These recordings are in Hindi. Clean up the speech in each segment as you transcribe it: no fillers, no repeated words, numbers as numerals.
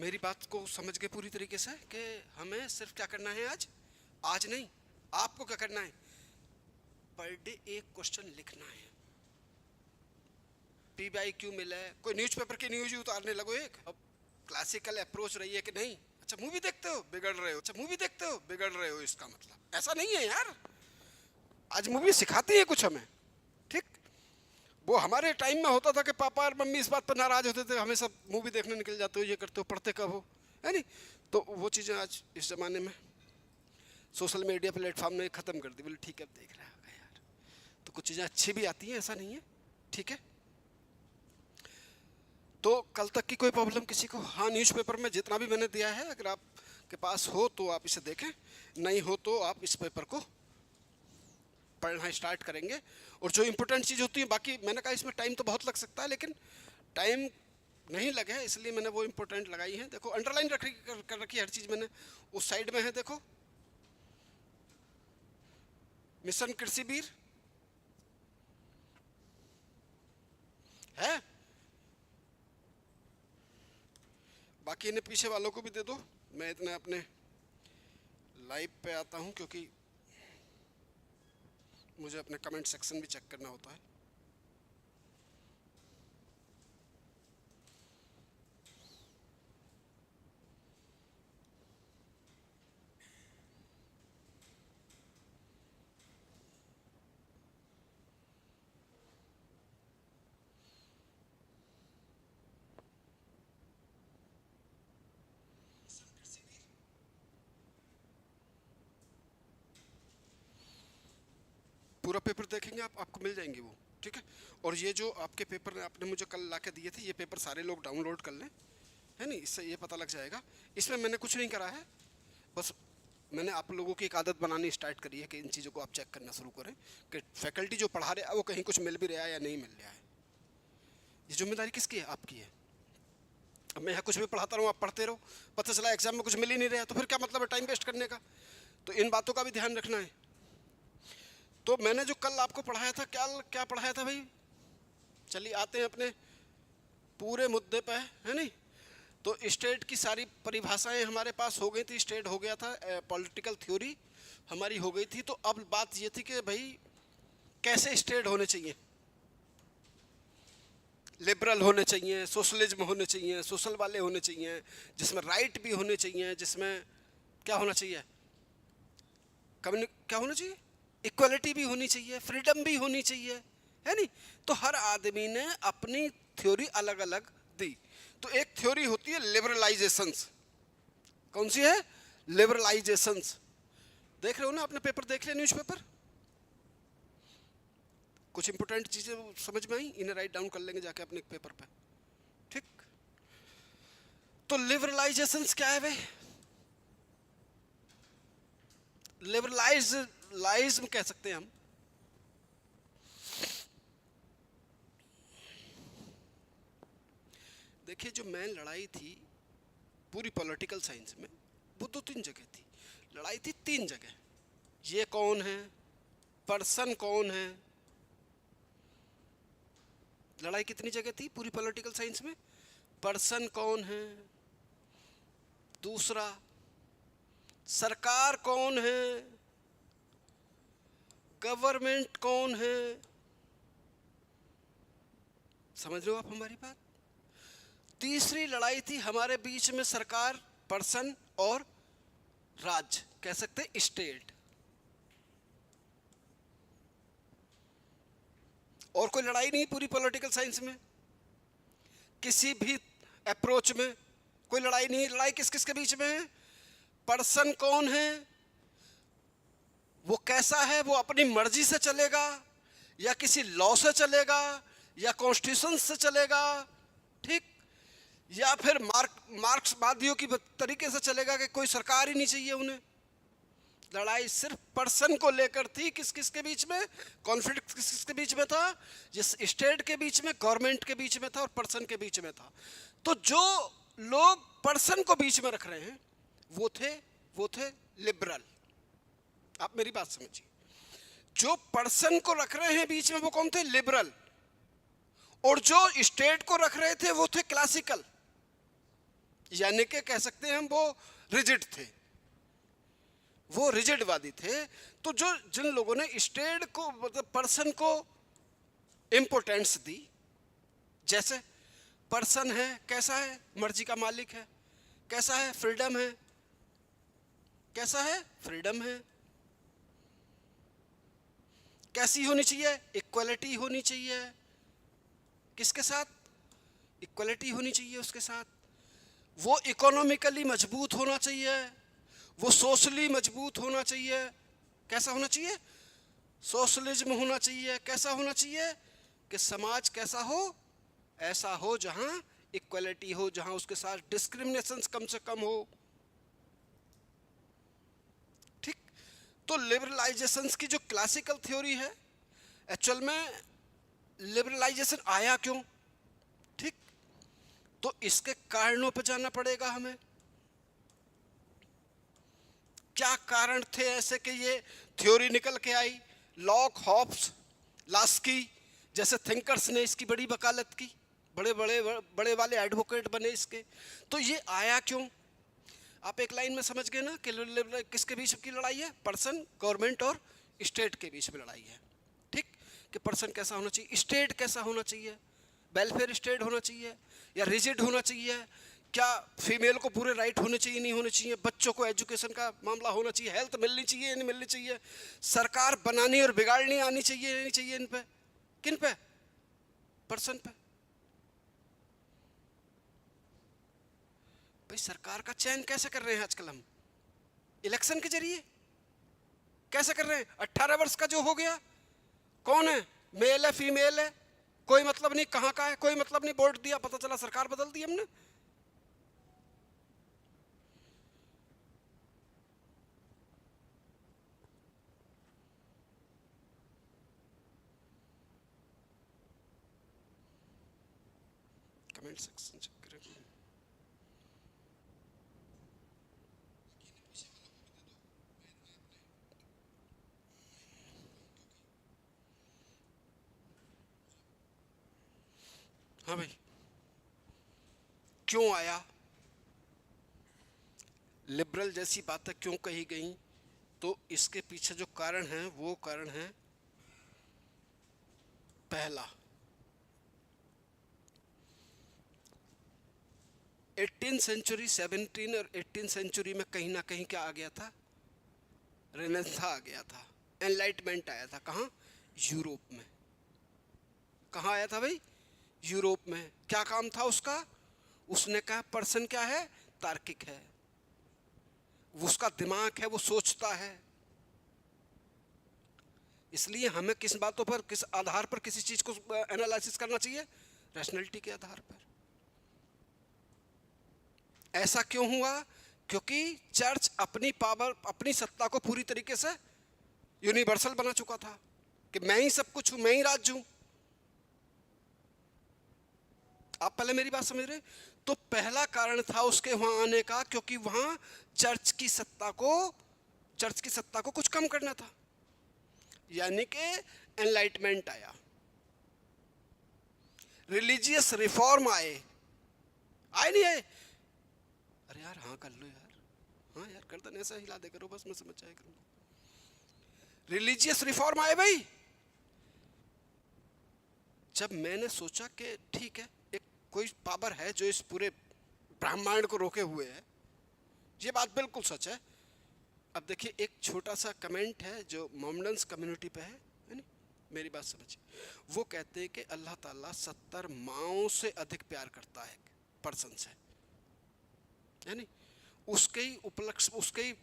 मेरी बात को समझ गए पूरी तरीके से कि हमें सिर्फ क्या करना है आज नहीं, आपको क्या करना है, पर डे एक क्वेश्चन लिखना है। PBIQ मिला है, कोई न्यूज़पेपर की न्यूज उतारने लगो एक। अब क्लासिकल अप्रोच रही है कि नहीं, अच्छा मूवी देखते हो बिगड़ रहे हो, अच्छा मूवी देखते हो बिगड़ रहे हो, इसका मतलब ऐसा नहीं है यार। आज मूवी सिखाती है कुछ हमें, ठीक। वो हमारे टाइम में होता था कि पापा और मम्मी इस बात पर नाराज होते थे, हमें सब मूवी देखने निकल जाते हो, ये करते हो, पढ़ते कब हो, है नहीं। तो वो चीज़ें आज इस ज़माने में सोशल मीडिया प्लेटफॉर्म ने ख़त्म कर दी। बोले ठीक है अब देख रहा होगा यार, तो कुछ चीज़ें अच्छी भी आती हैं, ऐसा नहीं है, ठीक है। तो कल तक की कोई प्रॉब्लम किसी को? हाँ, न्यूज़पेपर में जितना भी मैंने दिया है, अगर आपके पास हो तो आप इसे देखें, नहीं हो तो आप इस पेपर को पढ़ना स्टार्ट करेंगे। और जो इम्पोर्टेंट चीज़ होती है, बाकी मैंने कहा इसमें टाइम तो बहुत लग सकता है, लेकिन टाइम नहीं लगे इसलिए मैंने वो इम्पोर्टेंट लगाई है। देखो अंडरलाइन कर रखी हर चीज़ मैंने, उस साइड में है देखो, मिशन कृषि वीर है, बाकी इन्हें पीछे वालों को भी दे दो। मैं इतना अपने लाइव पे आता हूँ क्योंकि मुझे अपने कमेंट सेक्शन भी चेक करना होता है। पूरा पेपर देखेंगे आप, आपको मिल जाएंगे वो, ठीक है। और ये जो आपके पेपर आपने मुझे कल ला के दिए थे, ये पेपर सारे लोग डाउनलोड कर लें, है नहीं, इससे ये पता लग जाएगा। इसमें मैंने कुछ नहीं करा है, बस मैंने आप लोगों की एक आदत बनानी स्टार्ट करी है कि इन चीज़ों को आप चेक करना शुरू करें कि फैकल्टी जो पढ़ा रहे हैं वो कहीं कुछ मिल भी रहा है या नहीं मिल रहा है। ये जिम्मेदारी किसकी है? आपकी है। अब मैं यहाँ कुछ भी पढ़ाता रहूँ, आप पढ़ते रहो, पता चला एग्जाम में कुछ मिल ही नहीं रहा, तो फिर क्या मतलब है टाइम वेस्ट करने का? तो इन बातों का भी ध्यान रखना है। तो मैंने जो कल आपको पढ़ाया था, क्या क्या पढ़ाया था भाई? चलिए आते हैं अपने पूरे मुद्दे पे, है नहीं। तो स्टेट की सारी परिभाषाएं हमारे पास हो गई थी, स्टेट हो गया था, पॉलिटिकल थ्योरी हमारी हो गई थी। तो अब बात ये थी कि भाई कैसे स्टेट होने चाहिए, लिबरल होने चाहिए, सोशलिज्म होने चाहिए, सोशल वाले होने चाहिए, जिसमें राइट भी होने चाहिए, जिसमें क्या होना चाहिए, क्या होना चाहिए, इक्वलिटी भी होनी चाहिए, फ्रीडम भी होनी चाहिए, है नहीं। तो हर आदमी ने अपनी थ्योरी अलग अलग दी। तो एक थ्योरी होती है लिबरलाइजेशंस। कौन सी है? लिबरलाइजेशंस। देख रहे हो ना, आपने पेपर देख लिया, न्यूज़पेपर, कुछ इंपोर्टेंट चीजें समझ में आई, इन्हें राइट डाउन कर लेंगे जाके अपने पेपर पे, ठीक। तो लिबरलाइजेशंस क्या है भाई? लिबरलाइज्म कह सकते हैं हम। देखिए जो मैं लड़ाई थी पूरी पॉलिटिकल साइंस में, वो 2-3 जगह थी, लड़ाई थी 3 जगह। ये कौन है, पर्सन कौन है, लड़ाई कितनी जगह थी पूरी पॉलिटिकल साइंस में? पर्सन कौन है, दूसरा सरकार कौन है, गवर्नमेंट कौन है। समझ रहे हो आप हमारी बात? तीसरी लड़ाई थी हमारे बीच में सरकार, पर्सन और राज्य, कह सकते स्टेट। और कोई लड़ाई नहीं पूरी पॉलिटिकल साइंस में, किसी भी अप्रोच में कोई लड़ाई नहीं। लड़ाई किस किस के बीच में है? पर्सन कौन है, वो कैसा है, वो अपनी मर्जी से चलेगा या किसी लॉ से चलेगा या कॉन्स्टिट्यूशन से चलेगा, ठीक, या फिर मार्क्सवादियों की तरीके से चलेगा कि कोई सरकार ही नहीं चाहिए उन्हें। लड़ाई सिर्फ पर्सन को लेकर थी। किस किस के बीच में कॉन्फ्लिक्ट, किस किस के बीच में था? जिस स्टेट के बीच में, गवर्नमेंट के बीच में था और पर्सन के बीच में था। तो जो लोग पर्सन को बीच में रख रहे हैं वो थे लिबरल। आप मेरी बात समझिए, जो पर्सन को रख रहे हैं बीच में वो कौन थे? लिबरल। और जो स्टेट को रख रहे थे वो थे क्लासिकल। यानी कि कह सकते हैं हम वो रिजिड थे, वो रिजिडवादी थे। तो जो जिन लोगों ने स्टेट को मतलब पर्सन को इम्पोर्टेंस दी, जैसे पर्सन है कैसा है, मर्जी का मालिक है, कैसा है, फ्रीडम है, कैसा है, फ्रीडम है, कैसी होनी चाहिए, इक्वलिटी होनी चाहिए, किसके साथ, इक्वलिटी होनी चाहिए उसके साथ, वो इकोनॉमिकली मजबूत होना चाहिए, वो सोशली मजबूत होना चाहिए, कैसा होना चाहिए, सोशलिज्म होना चाहिए, कैसा होना चाहिए कि समाज कैसा हो, ऐसा हो जहां इक्वलिटी हो, जहां उसके साथ डिस्क्रिमिनेशन कम से कम हो। ठीक, तो लिबरलाइजेशन की जो क्लासिकल थ्योरी है, एक्चुअल में लिबरलाइजेशन आया क्यों, ठीक, तो इसके कारणों पर जाना पड़ेगा हमें। क्या कारण थे ऐसे कि ये थ्योरी निकल के आई। लॉक, हॉब्स, लास्की जैसे थिंकर्स ने इसकी बड़ी वकालत की, बड़े बड़े बड़े वाले एडवोकेट बने इसके। तो ये आया क्यों, आप एक लाइन में समझ गए ना कि किसके बीच की लड़ाई है, पर्सन, गवर्नमेंट और स्टेट के बीच में लड़ाई है। ठीक, कि पर्सन कैसा होना चाहिए, स्टेट कैसा होना चाहिए, वेलफेयर स्टेट होना चाहिए या रिजिड होना चाहिए, क्या फीमेल को पूरे राइट होने चाहिए नहीं होने चाहिए, बच्चों को एजुकेशन का मामला होना चाहिए, हेल्थ मिलनी चाहिए नहीं मिलनी चाहिए, सरकार बनानी और बिगाड़नी आनी चाहिए नहीं चाहिए, इन पे, किन पे, पर्सन पे। भाई सरकार का चयन कैसे कर रहे हैं आजकल हम, इलेक्शन के जरिए कैसे कर रहे हैं। 18 वर्ष का जो हो गया, कौन है, मेल है फीमेल है, कोई मतलब नहीं, कहाँ का है कोई मतलब नहीं, वोट दिया पता चला सरकार बदल दी हमने। कमेंट सेक्शन चेक करें। हाँ भाई, क्यों आया, लिबरल जैसी बातें क्यों कही गई, तो इसके पीछे जो कारण है वो कारण है, पहला 18 सेंचुरी, 17 और 18 सेंचुरी में कहीं ना कहीं क्या आ गया था, रेनेसां आ गया था, एनलाइटमेंट आया था। कहाँ, यूरोप में। कहाँ आया था भाई, यूरोप में। क्या काम था उसका, उसने कहा पर्सन क्या है, तार्किक है, उसका दिमाग है, वो सोचता है। इसलिए हमें किस बातों पर, किस आधार पर किसी चीज को एनालिसिस करना चाहिए, रैशनैलिटी के आधार पर। ऐसा क्यों हुआ, क्योंकि चर्च अपनी पावर, अपनी सत्ता को पूरी तरीके से यूनिवर्सल बना चुका था कि मैं ही सब कुछ हूं, मैं ही राज हूं। आप पहले मेरी बात समझ रहे। तो पहला कारण था उसके वहां आने का, क्योंकि वहां चर्च की सत्ता को कुछ कम करना था, यानी कि एनलाइटमेंट आया, रिलीजियस रिफॉर्म आए नहीं आए, अरे यार हाँ कर लो यार, हाँ यार गर्दन ऐसा हिला दे करो बस, मैं समझ जाया करूंगा। रिलीजियस रिफॉर्म आए भाई। जब मैंने सोचा कि ठीक है, एक कोई पावर है जो इस पूरे ब्रह्मांड को रोके हुए है, ये बात बिल्कुल सच है। अब देखिए एक छोटा सा कमेंट है जो मोमडन्स कम्युनिटी पे है नहीं, मेरी बात समझिए। वो कहते हैं कि अल्लाह ताला 70 माओं से अधिक प्यार करता है पर्सन से, यानी उसके ही उपलक्ष्य, उसके ही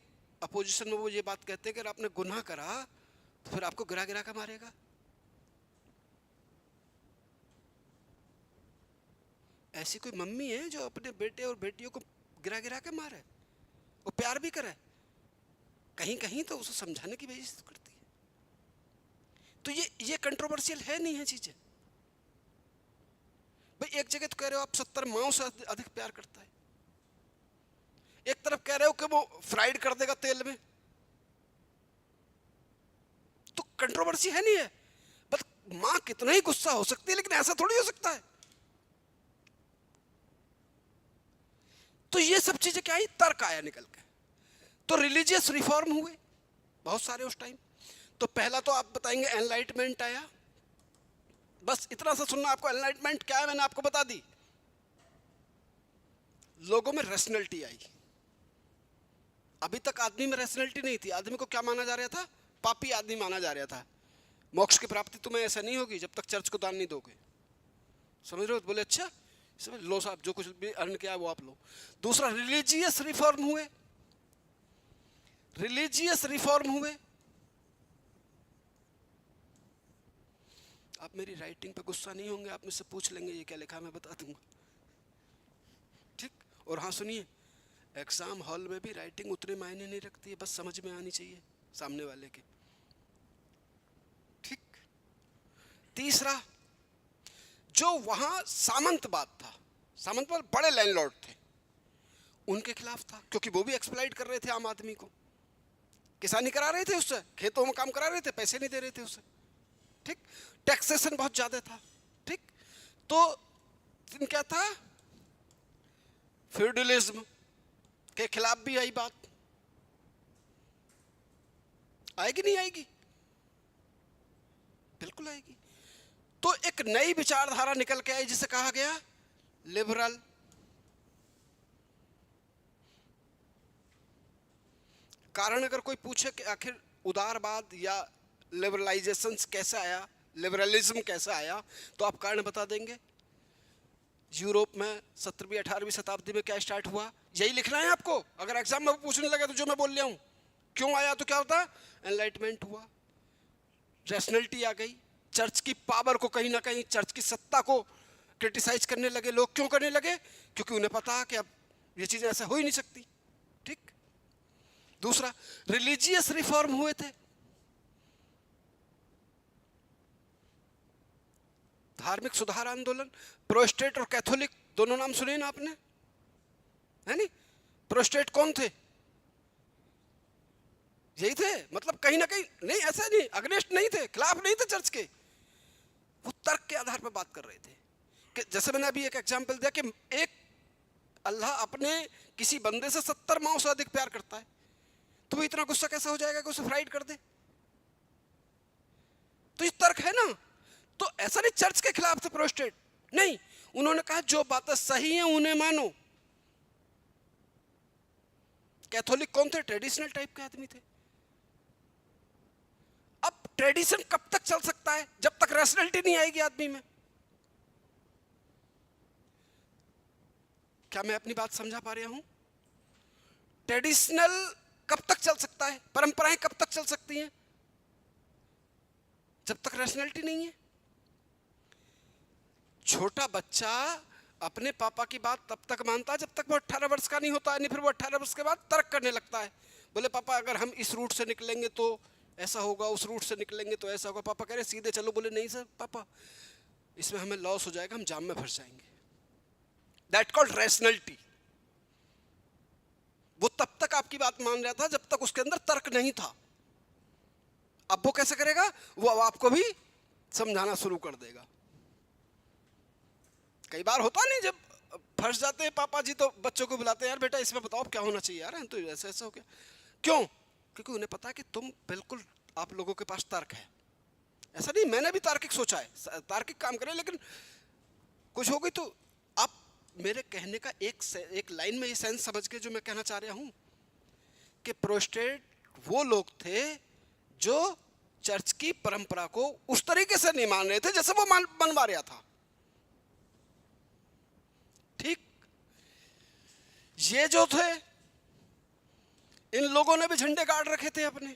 अपोजिशन में वो ये बात कहते हैं कि अगर आपने गुनाह करा तो फिर आपको गिरा गिरा कर मारेगा। ऐसी कोई मम्मी है जो अपने बेटे और बेटियों को गिरा गिरा के मारे, वो प्यार भी करे, कहीं कहीं तो उसे समझाने की वजह से करती है। तो ये कंट्रोवर्शियल है नहीं है चीजें भाई। एक जगह तो कह रहे हो आप 70 माओं से अधिक प्यार करता है, एक तरफ कह रहे हो कि वो फ्राइड कर देगा तेल में, तो कंट्रोवर्सी है नहीं है। बट मां कितना ही गुस्सा हो सकती है, लेकिन ऐसा थोड़ी हो सकता है। तो ये सब चीजें क्या आई, तर्क आया निकल के। तो रिलीजियस रिफॉर्म हुए बहुत सारे उस टाइम। तो पहला तो आप बताएंगे एनलाइटमेंट आया। बस इतना सा सुनना आपको, एनलाइटमेंट क्या है मैंने आपको बता दी। लोगों में रैशनैलिटी आई। अभी तक आदमी में रैशनैलिटी नहीं थी। आदमी को क्या माना जा रहा था, पापी आदमी माना जा रहा था। मोक्ष की प्राप्ति तुम्हें ऐसा नहीं होगी जब तक चर्च को दान नहीं दोगे। समझ रहे हो? बोले अच्छा समझ लो साहब, जो कुछ भी अर्न किया वो आप लो। दूसरा रिलीजियस रिफॉर्म हुए। रिलीजियस रिफॉर्म हुए। आप मेरी राइटिंग पे गुस्सा नहीं होंगे, आप मुझसे पूछ लेंगे ये क्या लिखा, मैं बता दूंगा, ठीक। और हाँ सुनिए, एग्जाम हॉल में भी राइटिंग उतने मायने नहीं रखती है, बस समझ में आनी चाहिए सामने वाले के, ठीक। तीसरा, जो वहां सामंतवाद था, सामंतवाद बड़े लैंडलॉर्ड थे, उनके खिलाफ था, क्योंकि वो भी एक्सप्लॉइट कर रहे थे आम आदमी को। किसानी करा रहे थे उससे, खेतों में काम करा रहे थे, पैसे नहीं दे रहे थे उससे, ठीक। टैक्सेशन बहुत ज्यादा था, ठीक। तो क्या था, फ्यूडलिज्म के खिलाफ भी आई बात। आएगी नहीं आएगी? बिल्कुल आएगी। तो एक नई विचारधारा निकल के आई जिसे कहा गया लिबरल। कारण अगर कोई पूछे कि आखिर उदारवाद या लिबरलाइजेशन कैसे आया, लिबरलिज्म कैसे आया, तो आप कारण बता देंगे। यूरोप में 17वीं 18वीं शताब्दी में क्या स्टार्ट हुआ, यही लिखना है आपको। अगर एग्जाम में पूछने लगे तो जो मैं बोल रहा हूं क्यों आया, तो क्या होता, एनलाइटमेंट हुआ, रैशनैलिटी आ गई, चर्च की पावर को कहीं ना कहीं, चर्च की सत्ता को क्रिटिसाइज करने लगे लोग। क्यों करने लगे? क्योंकि उन्हें पता है कि अब ये चीजें ऐसे हो ही नहीं सकती, ठीक। दूसरा, रिलीजियस रिफॉर्म हुए थे, धार्मिक सुधार आंदोलन। प्रोस्टेट और कैथोलिक दोनों नाम सुने ना आपने, है नहीं? प्रोस्टेट कौन थे? यही थे, मतलब कहीं ना कहीं, नहीं ऐसा नहीं, अगेंस्ट नहीं थे, खिलाफ नहीं थे चर्च के, वो तर्क के आधार पर बात कर रहे थे। कि जैसे मैंने अभी एक एग्जांपल दिया कि एक अल्लाह अपने किसी बंदे से 70 माओं से अधिक प्यार करता है, तो वो इतना गुस्सा कैसा हो जाएगा कि उसे फ्राइड कर दे? तो ये तर्क है ना। तो ऐसा नहीं चर्च के खिलाफ थे प्रोस्टेट, नहीं, उन्होंने कहा जो बातें सही हैं उन्हें मानो। कैथोलिक कौन थे? ट्रेडिशनल टाइप के आदमी थे। अब ट्रेडिशन कब तक चल सकता है? जब तक रैशनैलिटी नहीं आएगी आदमी में। क्या मैं अपनी बात समझा पा रहा हूं? ट्रेडिशनल कब तक चल सकता है, परंपराएं कब तक चल सकती हैं? जब तक रैशनैलिटी नहीं है। छोटा बच्चा अपने पापा की बात तब तक मानता है जब तक वो 18 वर्ष का नहीं होता है, नहीं फिर वो 18 वर्ष के बाद तर्क करने लगता है। बोले पापा अगर हम इस रूट से निकलेंगे तो ऐसा होगा, उस रूट से निकलेंगे तो ऐसा होगा। पापा कह रहे सीधे चलो। बोले नहीं सर पापा, इसमें हमें लॉस हो जाएगा, हम जाम में फंस जाएंगे। That called rationality. वो तब तक आपकी बात मान रहा था जब तक उसके अंदर तर्क नहीं था। अब वो कैसे करेगा? वो अब आपको भी समझाना शुरू कर देगा। कई बार होता नहीं, जब फंस जाते हैं पापा जी तो बच्चों को बुलाते हैं, यार बेटा इसमें बताओ क्या होना चाहिए, यार तो ऐसे ऐसे हो गया। क्यों? क्योंकि उन्हें पता है कि तुम बिल्कुल, आप लोगों के पास तर्क है। ऐसा नहीं, मैंने भी तार्किक सोचा है, तार्किक काम करें, लेकिन कुछ हो गई तो आप मेरे कहने का एक लाइन में ये सेंस समझ के जो मैं कहना चाह रहा हूं कि प्रोस्टेट वो लोग थे जो चर्च की परंपरा को उस तरीके से नहीं मान रहे थे जैसे वो मनवा रहा था, ठीक। ये जो थे, इन लोगों ने भी झंडे गाड़ रखे थे अपने।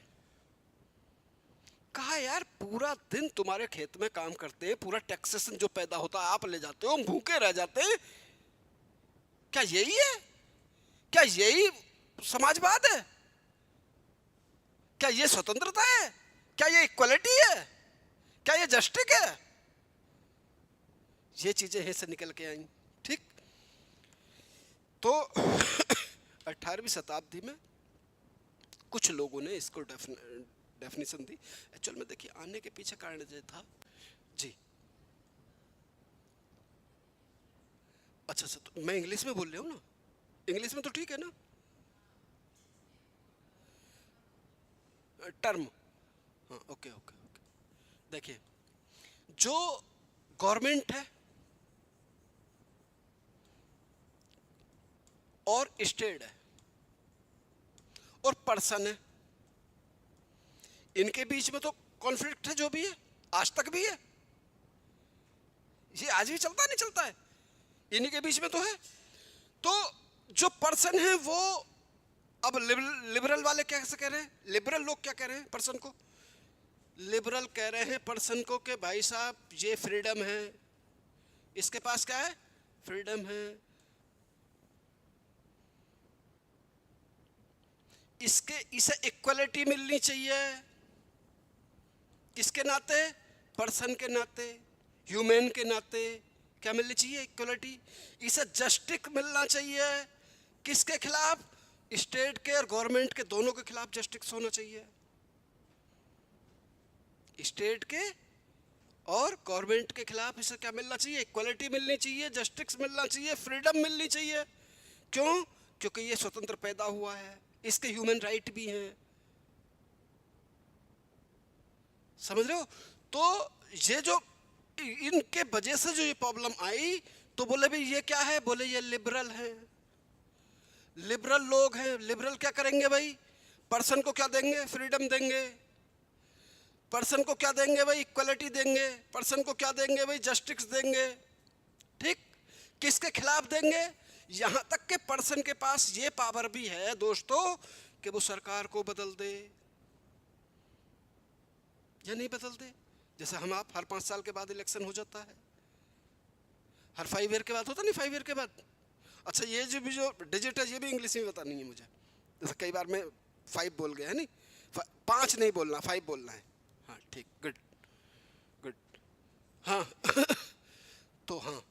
कहा यार पूरा दिन तुम्हारे खेत में काम करते हैं, पूरा टैक्सेशन जो पैदा होता है आप ले जाते हो, हम भूखे रह जाते हैं। क्या यही है? क्या यही समाजवाद है? क्या ये स्वतंत्रता है? क्या ये इक्वलिटी है? क्या ये जस्टिस है? ये चीजें यहीं से निकल के आई, ठीक। तो 18वीं शताब्दी में कुछ लोगों ने इसको डेफिनेशन दी। एक्चुअल में देखिए आने के पीछे कारण ये था जी। अच्छा तो मैं इंग्लिश में बोल रहा हूँ ना, इंग्लिश में तो ठीक है ना, टर्म। हाँ, ओके ओके ओके। देखिए, जो गवर्नमेंट है और स्टेट है और पर्सन है, इनके बीच में तो कॉन्फ्लिक्ट है, जो भी है, आज तक भी है, ये आज भी चलता नहीं चलता है, इन्हीं के बीच में तो है। तो जो पर्सन है वो, अब लिबरल वाले कैसे कह रहे हैं, लिबरल लोग क्या कह रहे हैं पर्सन को, लिबरल कह रहे हैं पर्सन को कि भाई साहब ये फ्रीडम है, इसके पास क्या है, फ्रीडम है, इसे इक्वलिटी मिलनी चाहिए, किसके नाते, पर्सन के नाते, ह्यूमन के नाते क्या मिलनी चाहिए, इक्वलिटी। इसे जस्टिस मिलना चाहिए, किसके खिलाफ, स्टेट के और गवर्नमेंट के, दोनों के खिलाफ जस्टिस होना चाहिए, स्टेट के और गवर्नमेंट के खिलाफ इसे क्या मिलना चाहिए, इक्वलिटी मिलनी चाहिए, जस्टिस मिलना चाहिए, फ्रीडम मिलनी चाहिए। क्यों, क्योंकि ये स्वतंत्र पैदा हुआ है, इसके ह्यूमन राइट भी हैं, समझ रहे हो। तो ये जो इनके वजह से जो ये प्रॉब्लम आई, तो बोले भाई ये क्या है, बोले ये लिबरल है, लिबरल लोग हैं। लिबरल क्या करेंगे भाई, पर्सन को क्या देंगे, फ्रीडम देंगे, पर्सन को क्या देंगे भाई, इक्वलिटी देंगे, पर्सन को क्या देंगे भाई, जस्टिस देंगे, ठीक। किसके खिलाफ देंगे, यहां तक के पर्सन के पास ये पावर भी है दोस्तों कि वो सरकार को बदल दे या नहीं बदल दे। जैसे हम आप हर 5 साल के बाद इलेक्शन हो जाता है, हर 5 ईयर के बाद होता नहीं, 5 ईयर के बाद। अच्छा, ये जो भी जो डिजिट है ये भी इंग्लिश में बतानी है मुझे, जैसे कई बार मैं 5 बोल गया है, नहीं 5 नहीं बोलना, 5 बोलना है। हाँ ठीक, गुड गुड। हाँ तो हाँ,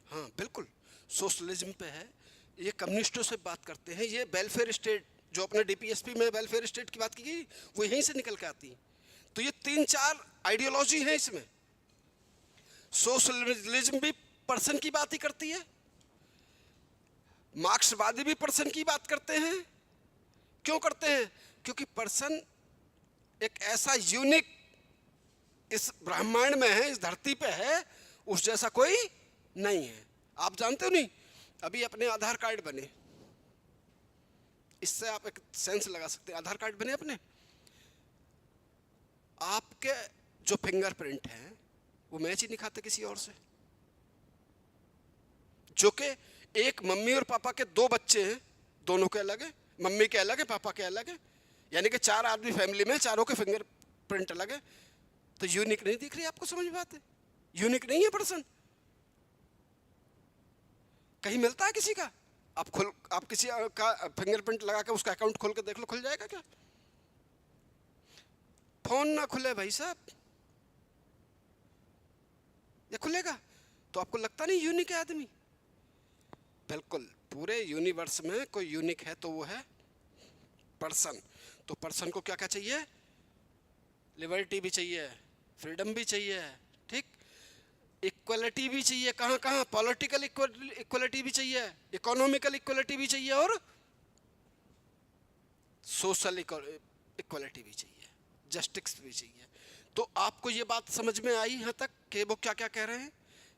हाँ बिल्कुल, सोशलिज्म पे है, ये कम्युनिस्टों से बात करते हैं, ये वेलफेयर स्टेट, जो अपने डीपीएसपी में वेलफेयर स्टेट की बात की गई वो यहीं से निकल के आती है। तो ये 3-4 आइडियोलॉजी है इसमें। सोशलिज्म भी पर्सन की बात ही करती है, मार्क्सवादी भी पर्सन की बात करते हैं। क्यों करते हैं, क्योंकि पर्सन एक ऐसा यूनिक इस ब्रह्मांड में है, इस धरती पे है, उस जैसा कोई नहीं है। आप जानते हो नहीं, अभी अपने आधार कार्ड बने, इससे आप एक सेंस लगा सकते हैं, आधार कार्ड बने अपने, आपके जो फिंगरप्रिंट है वो मैच ही नहीं खाते किसी और से। जो कि एक मम्मी और पापा के 2 बच्चे हैं, दोनों के अलग है, मम्मी के अलग है, पापा के अलग है, यानी कि 4 आदमी फैमिली में, चारों के फिंगरप्रिंट अलग है। तो यूनिक नहीं दिख रही आपको, समझ में बात है, यूनिक नहीं है पर्सन। कहीं मिलता है किसी का, आप किसी का फिंगरप्रिंट लगा के उसका अकाउंट खोल के देख लो, खुल जाएगा क्या, फोन ना खुले भाई साहब, ये खुलेगा। तो आपको लगता नहीं यूनिक है आदमी, बिल्कुल पूरे यूनिवर्स में कोई यूनिक है तो वो है पर्सन। तो पर्सन को क्या क्या चाहिए, लिबर्टी भी चाहिए, फ्रीडम भी चाहिए, ठीक, इक्वलिटी भी चाहिए, कहाँ कहाँ, पॉलिटिकल इक्वलिटी भी चाहिए, इकोनॉमिकल इक्वलिटी भी चाहिए और सोशल इक्वलिटी भी चाहिए, जस्टिस भी चाहिए। तो आपको ये बात समझ में आई यहाँ तक कि वो क्या क्या कह रहे हैं,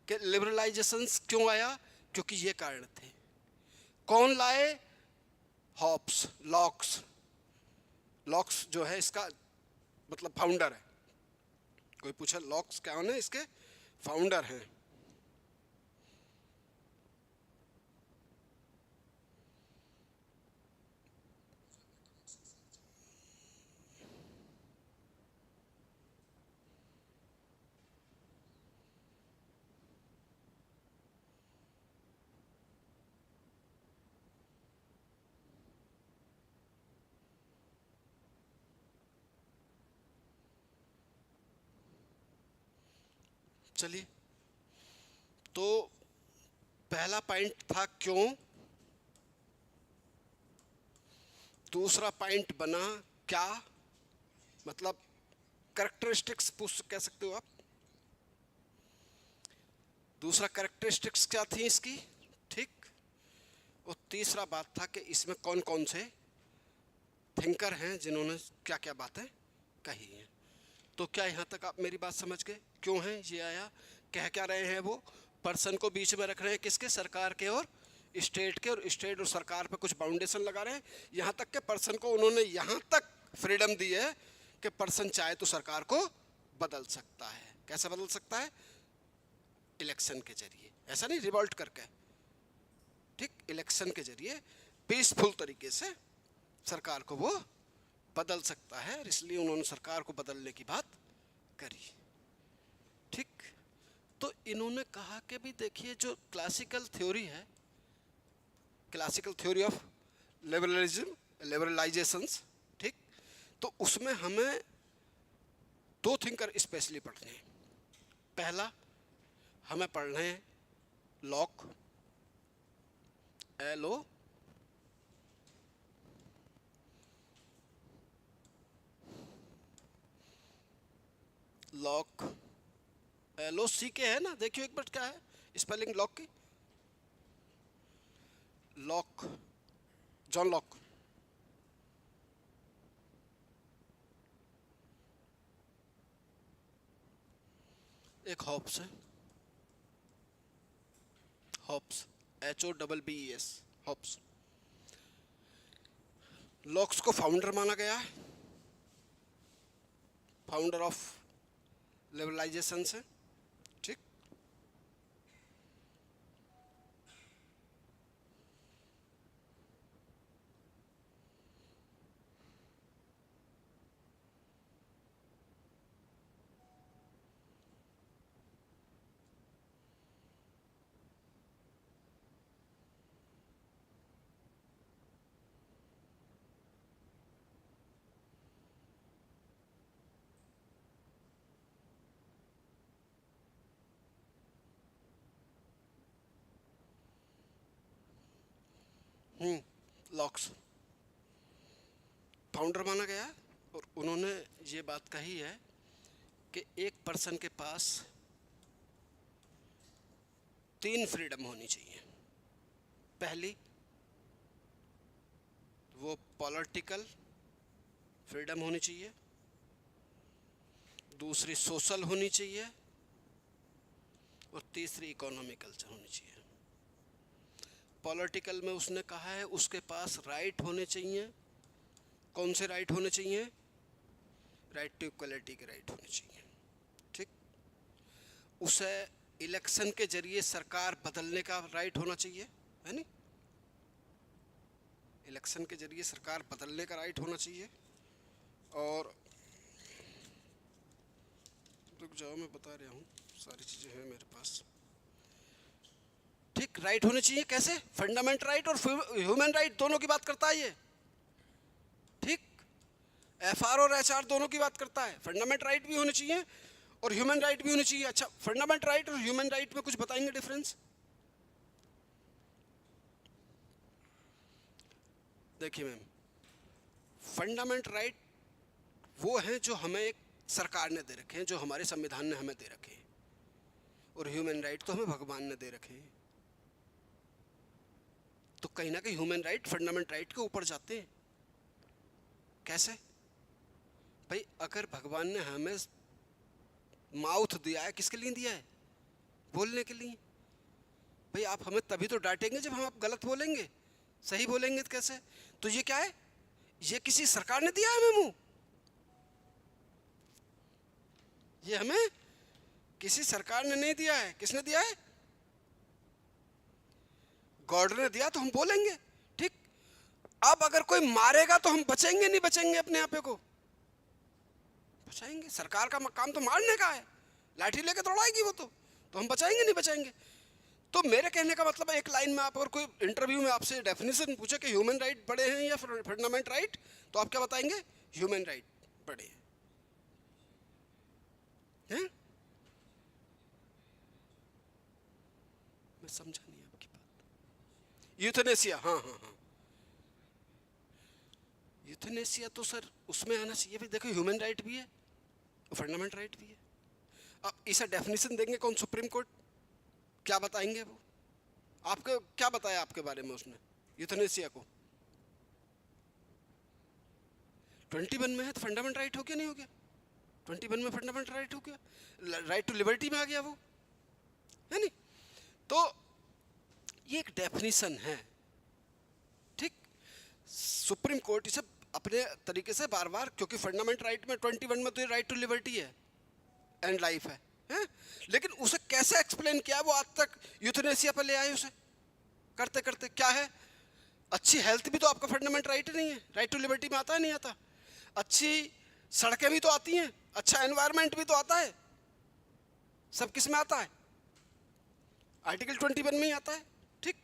कि लिबरलाइजेशन क्यों आया, क्योंकि ये कारण थे। कौन लाए, हॉब्स, लॉक्स। लॉक्स जो है इसका मतलब फाउंडर है, कोई पूछा लॉक्स क्या है, इसके फाउंडर हैं। चलिए, तो पहला पॉइंट था क्यों, दूसरा पॉइंट बना क्या, मतलब कैरेक्टरिस्टिक्स पूछ कह सकते हो आप, दूसरा कैरेक्टरिस्टिक्स क्या थी इसकी, ठीक। और तीसरा बात था कि इसमें कौन कौन से थिंकर हैं जिन्होंने क्या क्या बातें कही हैं। तो क्या यहाँ तक आप मेरी बात समझ गए क्यों है ये आया, कह क्या रहे हैं वो, पर्सन को बीच में रख रहे हैं किसके, सरकार के और स्टेट के, और स्टेट और सरकार पे कुछ बाउंडेशन लगा रहे हैं। यहाँ तक के पर्सन को उन्होंने यहाँ तक फ्रीडम दी है कि पर्सन चाहे तो सरकार को बदल सकता है। कैसे बदल सकता है, इलेक्शन के जरिए, ऐसा नहीं रिवोल्ट करके, ठीक, इलेक्शन के जरिए पीसफुल तरीके से सरकार को वो बदल सकता है, इसलिए उन्होंने सरकार को बदलने की बात करी, ठीक। तो इन्होंने कहा कि भी देखिए जो क्लासिकल थ्योरी है, क्लासिकल थ्योरी ऑफ लिबरलाइजेशंस, ठीक, तो उसमें हमें दो थिंकर स्पेशली पढ़ने हैं। पहला हमें पढ़ना है लॉक, LO, लॉक, LOC के है ना, देखियो एक बार क्या है स्पेलिंग लॉक की, लॉक, जॉन लॉक, एक हॉब्स है, हॉब्स, HOBBES, हॉब्स। लॉक्स को फाउंडर माना गया है, फाउंडर ऑफ लिबरलाइजेशन से, ठीक। लॉक्स फाउंडर माना गया है, और उन्होंने ये बात कही है कि एक पर्सन के पास 3 फ्रीडम होनी चाहिए। पहली वो पॉलिटिकल फ्रीडम होनी चाहिए, दूसरी सोशल होनी चाहिए, और तीसरी इकोनॉमिकल होनी चाहिए। पॉलिटिकल में उसने कहा है उसके पास राइट होने चाहिए, कौन से राइट होने चाहिए, राइट टू इक्वलिटी के राइट होने चाहिए, ठीक। उसे इलेक्शन के जरिए सरकार बदलने का राइट होना चाहिए, है नहीं, इलेक्शन के जरिए सरकार बदलने का राइट होना चाहिए। और रुक जाओ मैं बता रहा हूँ, सारी चीज़ें हैं मेरे पास, ठीक। राइट होने चाहिए कैसे, फंडामेंटल राइट और ह्यूमन राइट दोनों की बात करता है ये, ठीक। FR और HR दोनों की बात करता है, फंडामेंटल राइट भी होने चाहिए और ह्यूमन राइट भी होने चाहिए। अच्छा, फंडामेंटल राइट और ह्यूमन राइट में कुछ बताएंगे डिफरेंस। देखिए मैम, फंडामेंटल राइट वो हैं जो हमें एक सरकार ने दे रखे हैं, जो हमारे संविधान ने हमें दे रखे हैं, और ह्यूमन राइट तो हमें भगवान ने दे रखे हैं। तो कहीं ना कहीं ह्यूमन राइट फंडामेंटल राइट के ऊपर जाते हैं। कैसे भाई, अगर भगवान ने हमें माउथ दिया है, किसके लिए दिया है, बोलने के लिए। भाई आप हमें तभी तो डांटेंगे जब हम आप गलत बोलेंगे, सही बोलेंगे तो कैसे। तो ये क्या है, ये किसी सरकार ने दिया है हमें मुंह, ये हमें किसी सरकार ने नहीं दिया है। किसने दिया है, गॉड ने दिया, तो हम बोलेंगे, ठीक। अब अगर कोई मारेगा तो हम बचेंगे नहीं बचेंगे, अपने आपे को बचाएंगे। सरकार का काम तो मारने का है, लाठी लेके दौड़ाएगी वो, तो हम बचाएंगे नहीं बचाएंगे। तो मेरे कहने का मतलब एक लाइन में, आप अगर कोई इंटरव्यू में आपसे डेफिनेशन पूछे कि ह्यूमन राइट बड़े हैं या फंडामेंटल राइट, तो आप क्या बताएंगे, ह्यूमन राइट बड़े हैं। मैं समझा नहीं आपकी बात। यूथनेसिया, हाँ हाँ हाँ, यूथनेसिया तो सर उसमें आना चाहिए भी। देखो ह्यूमन राइट भी है और फंडामेंटल राइट भी है। अब इसे डेफिनेशन देंगे कौन, सुप्रीम कोर्ट। क्या बताएंगे वो? आपको क्या बताया आपके बारे में उसने यूथनेसिया को? 21 में है तो फंडामेंटल राइट हो गया नहीं हो गया? 21 में फंडामेंटल राइट हो गया, राइट टू लिबर्टी में आ गया वो, है नहीं? तो ये एक डेफिनेशन है, ठीक? सुप्रीम कोर्ट इसे अपने तरीके से बार बार, क्योंकि फंडामेंटल राइट में 21 में तो ये राइट टू लिबर्टी है एंड लाइफ है, हैं? लेकिन उसे कैसे एक्सप्लेन किया वो आज तक यूथनेसिया पर ले आए उसे करते करते। क्या है? अच्छी हेल्थ भी तो आपका फंडामेंटल राइट नहीं है? राइट टू लिबर्टी में आता है नहीं आता? अच्छी सड़कें भी तो आती हैं, अच्छा एनवायरनमेंट भी तो आता है, सब किस में आता है? आर्टिकल 21 में ही आता है, ठीक?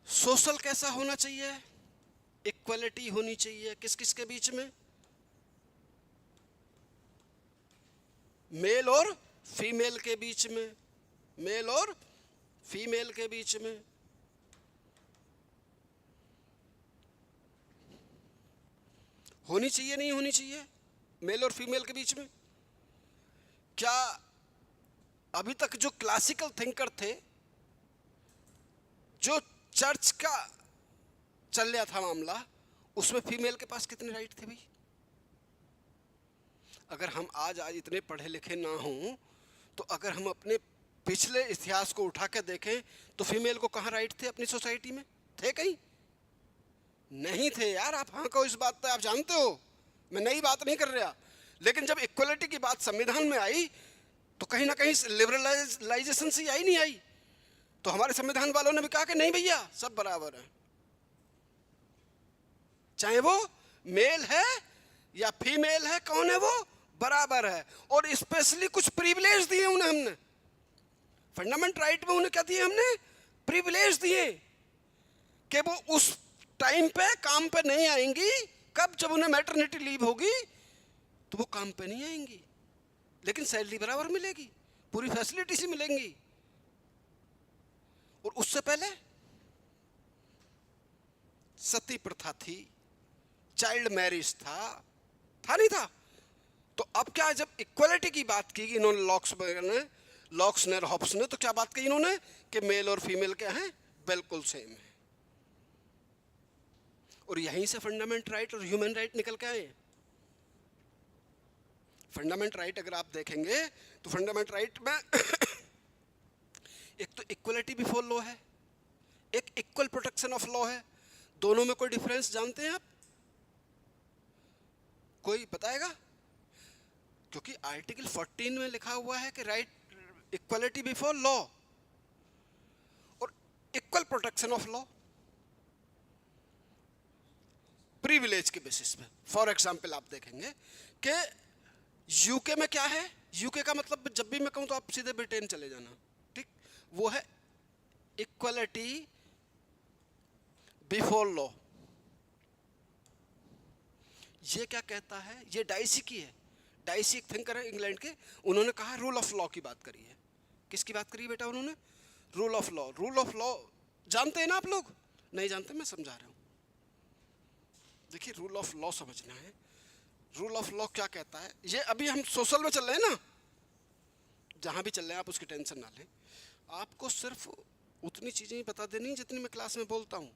सोशल कैसा होना चाहिए? इक्वलिटी होनी चाहिए किस किस के बीच में? मेल और फीमेल के बीच में, मेल और फीमेल के बीच में। होनी चाहिए नहीं होनी चाहिए मेल और फीमेल के बीच में? क्या अभी तक जो क्लासिकल थिंकर थे, जो चर्च का चल रहा था मामला, उसमें फीमेल के पास कितने राइट थे भाई? अगर हम आज इतने पढ़े लिखे ना हों, तो अगर हम अपने पिछले इतिहास को उठा के देखें तो फीमेल को कहाँ राइट थे अपनी सोसाइटी में? थे कहीं? नहीं थे यार। आप हाँ कहो इस बात पे, आप जानते हो मैं नई बात नहीं कर रहा। लेकिन जब इक्वलिटी की बात संविधान में आई तो कहीं ना कहीं लिबरलाइजेशन से आई नहीं आई? तो हमारे संविधान वालों ने भी कहा कि नहीं भैया सब बराबर है, चाहे वो मेल है या फीमेल है, कौन है वो, बराबर है। और स्पेशली कुछ प्रिविलेज दिए उन्हें हमने, फंडामेंटल राइट में उन्हें क्या दिए हमने? प्रिविलेज दिए कि वो उस टाइम पे काम पे नहीं आएंगी। कब? जब उन्हें मैटरनिटी लीव होगी तो वो काम पे नहीं आएंगी, लेकिन सैलरी बराबर मिलेगी, पूरी फैसिलिटी से मिलेंगी। और उससे पहले सती प्रथा थी, चाइल्ड मैरिज था नहीं था? तो अब क्या, जब इक्वलिटी की बात की इन्होंने लॉक्स ने और हॉब्स ने, तो क्या बात कही इन्होंने कि मेल और फीमेल क्या हैं? बिल्कुल सेम है। और यहीं से फंडामेंटल राइट और ह्यूमन राइट निकल के आए। फंडामेंटल राइट अगर आप देखेंगे तो फंडामेंटल राइट में एक तो इक्वलिटी बिफोर लॉ है, एक इक्वल प्रोटेक्शन ऑफ लॉ है। दोनों में कोई डिफरेंस जानते हैं आप? कोई बताएगा? क्योंकि आर्टिकल 14 में लिखा हुआ है कि राइट इक्वलिटी बिफोर लॉ और equal protection of law privilege के बेसिस पे। फॉर एग्जाम्पल आप देखेंगे कि यूके में क्या है? यूके का मतलब जब भी मैं कहूं तो आप सीधे ब्रिटेन चले जाना, ठीक? वो है इक्वलिटी बिफोर लॉ। ये क्या कहता है? ये डाइसी की है। डाइसी एक थिंकर है इंग्लैंड के, उन्होंने कहा रूल ऑफ लॉ की बात करी है। किसकी बात करी बेटा उन्होंने? Rule of law. Rule of law जानते हैं ना आप लोग? नहीं जानते, मैं समझा रहा हूं। देखिए रूल ऑफ लॉ समझना है। रूल ऑफ लॉ क्या कहता है? ये अभी हम सोशल में चल रहे हैं ना, जहां भी चल रहे हैं आप उसकी टेंशन ना लें। आपको सिर्फ उतनी चीजें ही बता देनी जितनी मैं क्लास में बोलता हूं।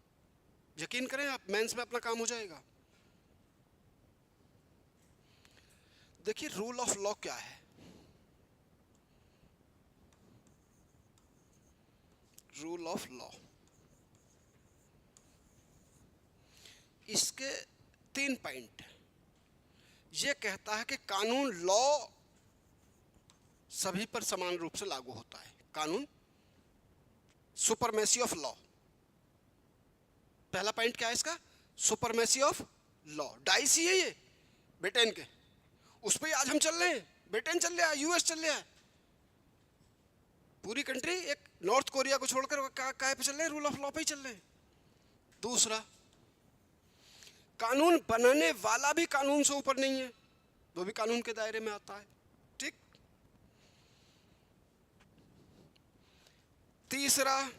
यकीन करें आप, मेंस में अपना काम हो जाएगा। देखिए रूल ऑफ लॉ क्या है? रूल ऑफ लॉ, इसके 3 पॉइंट। ये कहता है कि कानून, लॉ सभी पर समान रूप से लागू होता है। कानून, सुपरमेसी ऑफ लॉ। पहला पॉइंट क्या है इसका? Supremacy of law. डाइसी है ये ब्रिटेन के, उस पर आज हम चल रहे हैं। ब्रिटेन चल रहा है, यूएस चल रहा है, पूरी कंट्री एक नॉर्थ कोरिया को छोड़कर काय पे चल रहे हैं? रूल ऑफ लॉ पे ही चल रहे हैं। दूसरा, कानून बनाने वाला भी कानून से ऊपर नहीं है, वो भी कानून के दायरे में आता है, ठीक? तीसरा,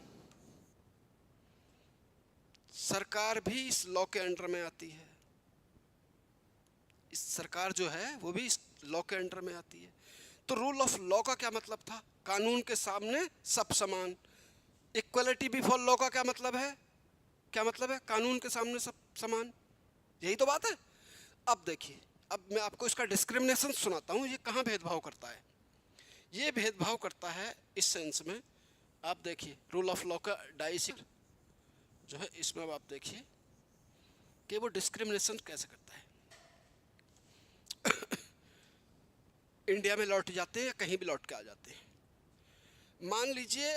सरकार भी इस लॉ के अंडर में आती है। इस सरकार जो है वो भी इस लॉ के अंडर में आती है। तो रूल ऑफ लॉ का क्या मतलब था? कानून के सामने सब समान। इक्वलिटी बिफोर लॉ का क्या मतलब है? क्या मतलब है? कानून के सामने सब समान, यही तो बात है। अब देखिए, अब मैं आपको इसका डिस्क्रिमिनेशन सुनाता हूँ, ये कहाँ भेदभाव करता है। ये भेदभाव करता है इस सेंस में, आप देखिए रूल ऑफ लॉ का डाइसिक जो है, इसमें अब आप देखिए कि वो डिस्क्रिमिनेशन कैसे करता है। इंडिया में लौट जाते हैं या कहीं भी लौट के आ जाते हैं। मान लीजिए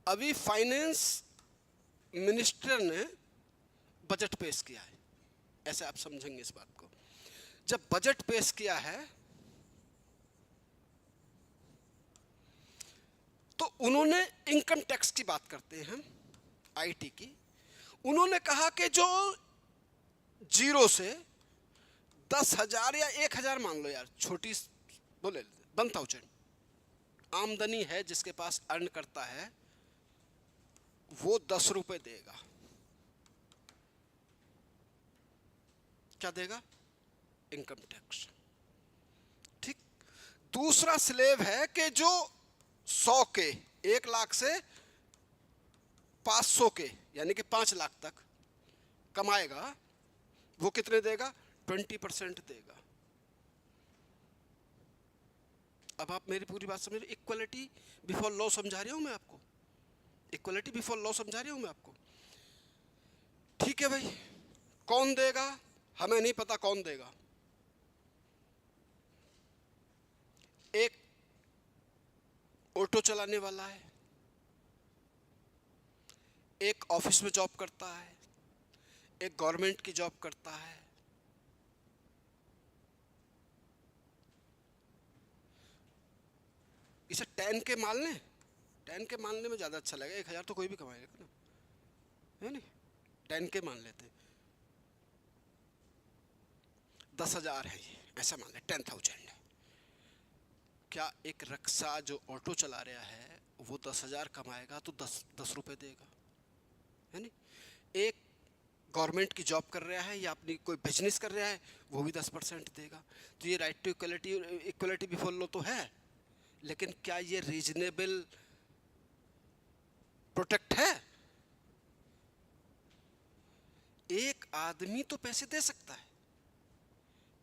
अभी फाइनेंस मिनिस्टर ने बजट पेश किया है, ऐसे आप समझेंगे इस बात को। जब बजट पेश किया है तो उन्होंने इनकम टैक्स की बात करते हैं हम, आईटी की। उन्होंने कहा कि जो 0 से 10,000 या 1,000 मान लो यार, छोटी बोले 1,000 आमदनी है जिसके पास अर्न करता है, वो 10 रुपए देगा। क्या देगा? Income tax. ठीक। दूसरा स्लेब है कि जो 100 के 1 लाख से 500 के यानी कि 5 लाख तक कमाएगा, वो कितने देगा? 20% देगा। अब आप मेरी पूरी बात समझ रहे? इक्वलिटी बिफोर लॉ समझा रही हूं मैं आपको, इक्वलिटी बिफोर लॉ समझा रही हूं मैं आपको। ठीक है भाई, कौन देगा? हमें नहीं पता कौन देगा। एक ऑटो चलाने वाला है, एक ऑफिस में जॉब करता है, एक गवर्नमेंट की जॉब करता है। इसे 10 के मान लें, 10 के मानने में ज़्यादा अच्छा लगेगा। 1,000 तो कोई भी कमाएगा ना, है नहीं? 10 के मान लेते, 10,000 है ये, ऐसा मान ले 10,000 है। क्या एक रक्षा जो ऑटो चला रहा है वो 10,000 कमाएगा तो 10 रुपए देगा, है नहीं? एक गवर्नमेंट की जॉब कर रहा है या अपनी कोई बिजनेस कर रहा है, वो भी 10% देगा। तो ये right to equality, equality before law तो है, लेकिन क्या ये रीजनेबल प्रोटेक्ट है? एक आदमी तो पैसे दे सकता है,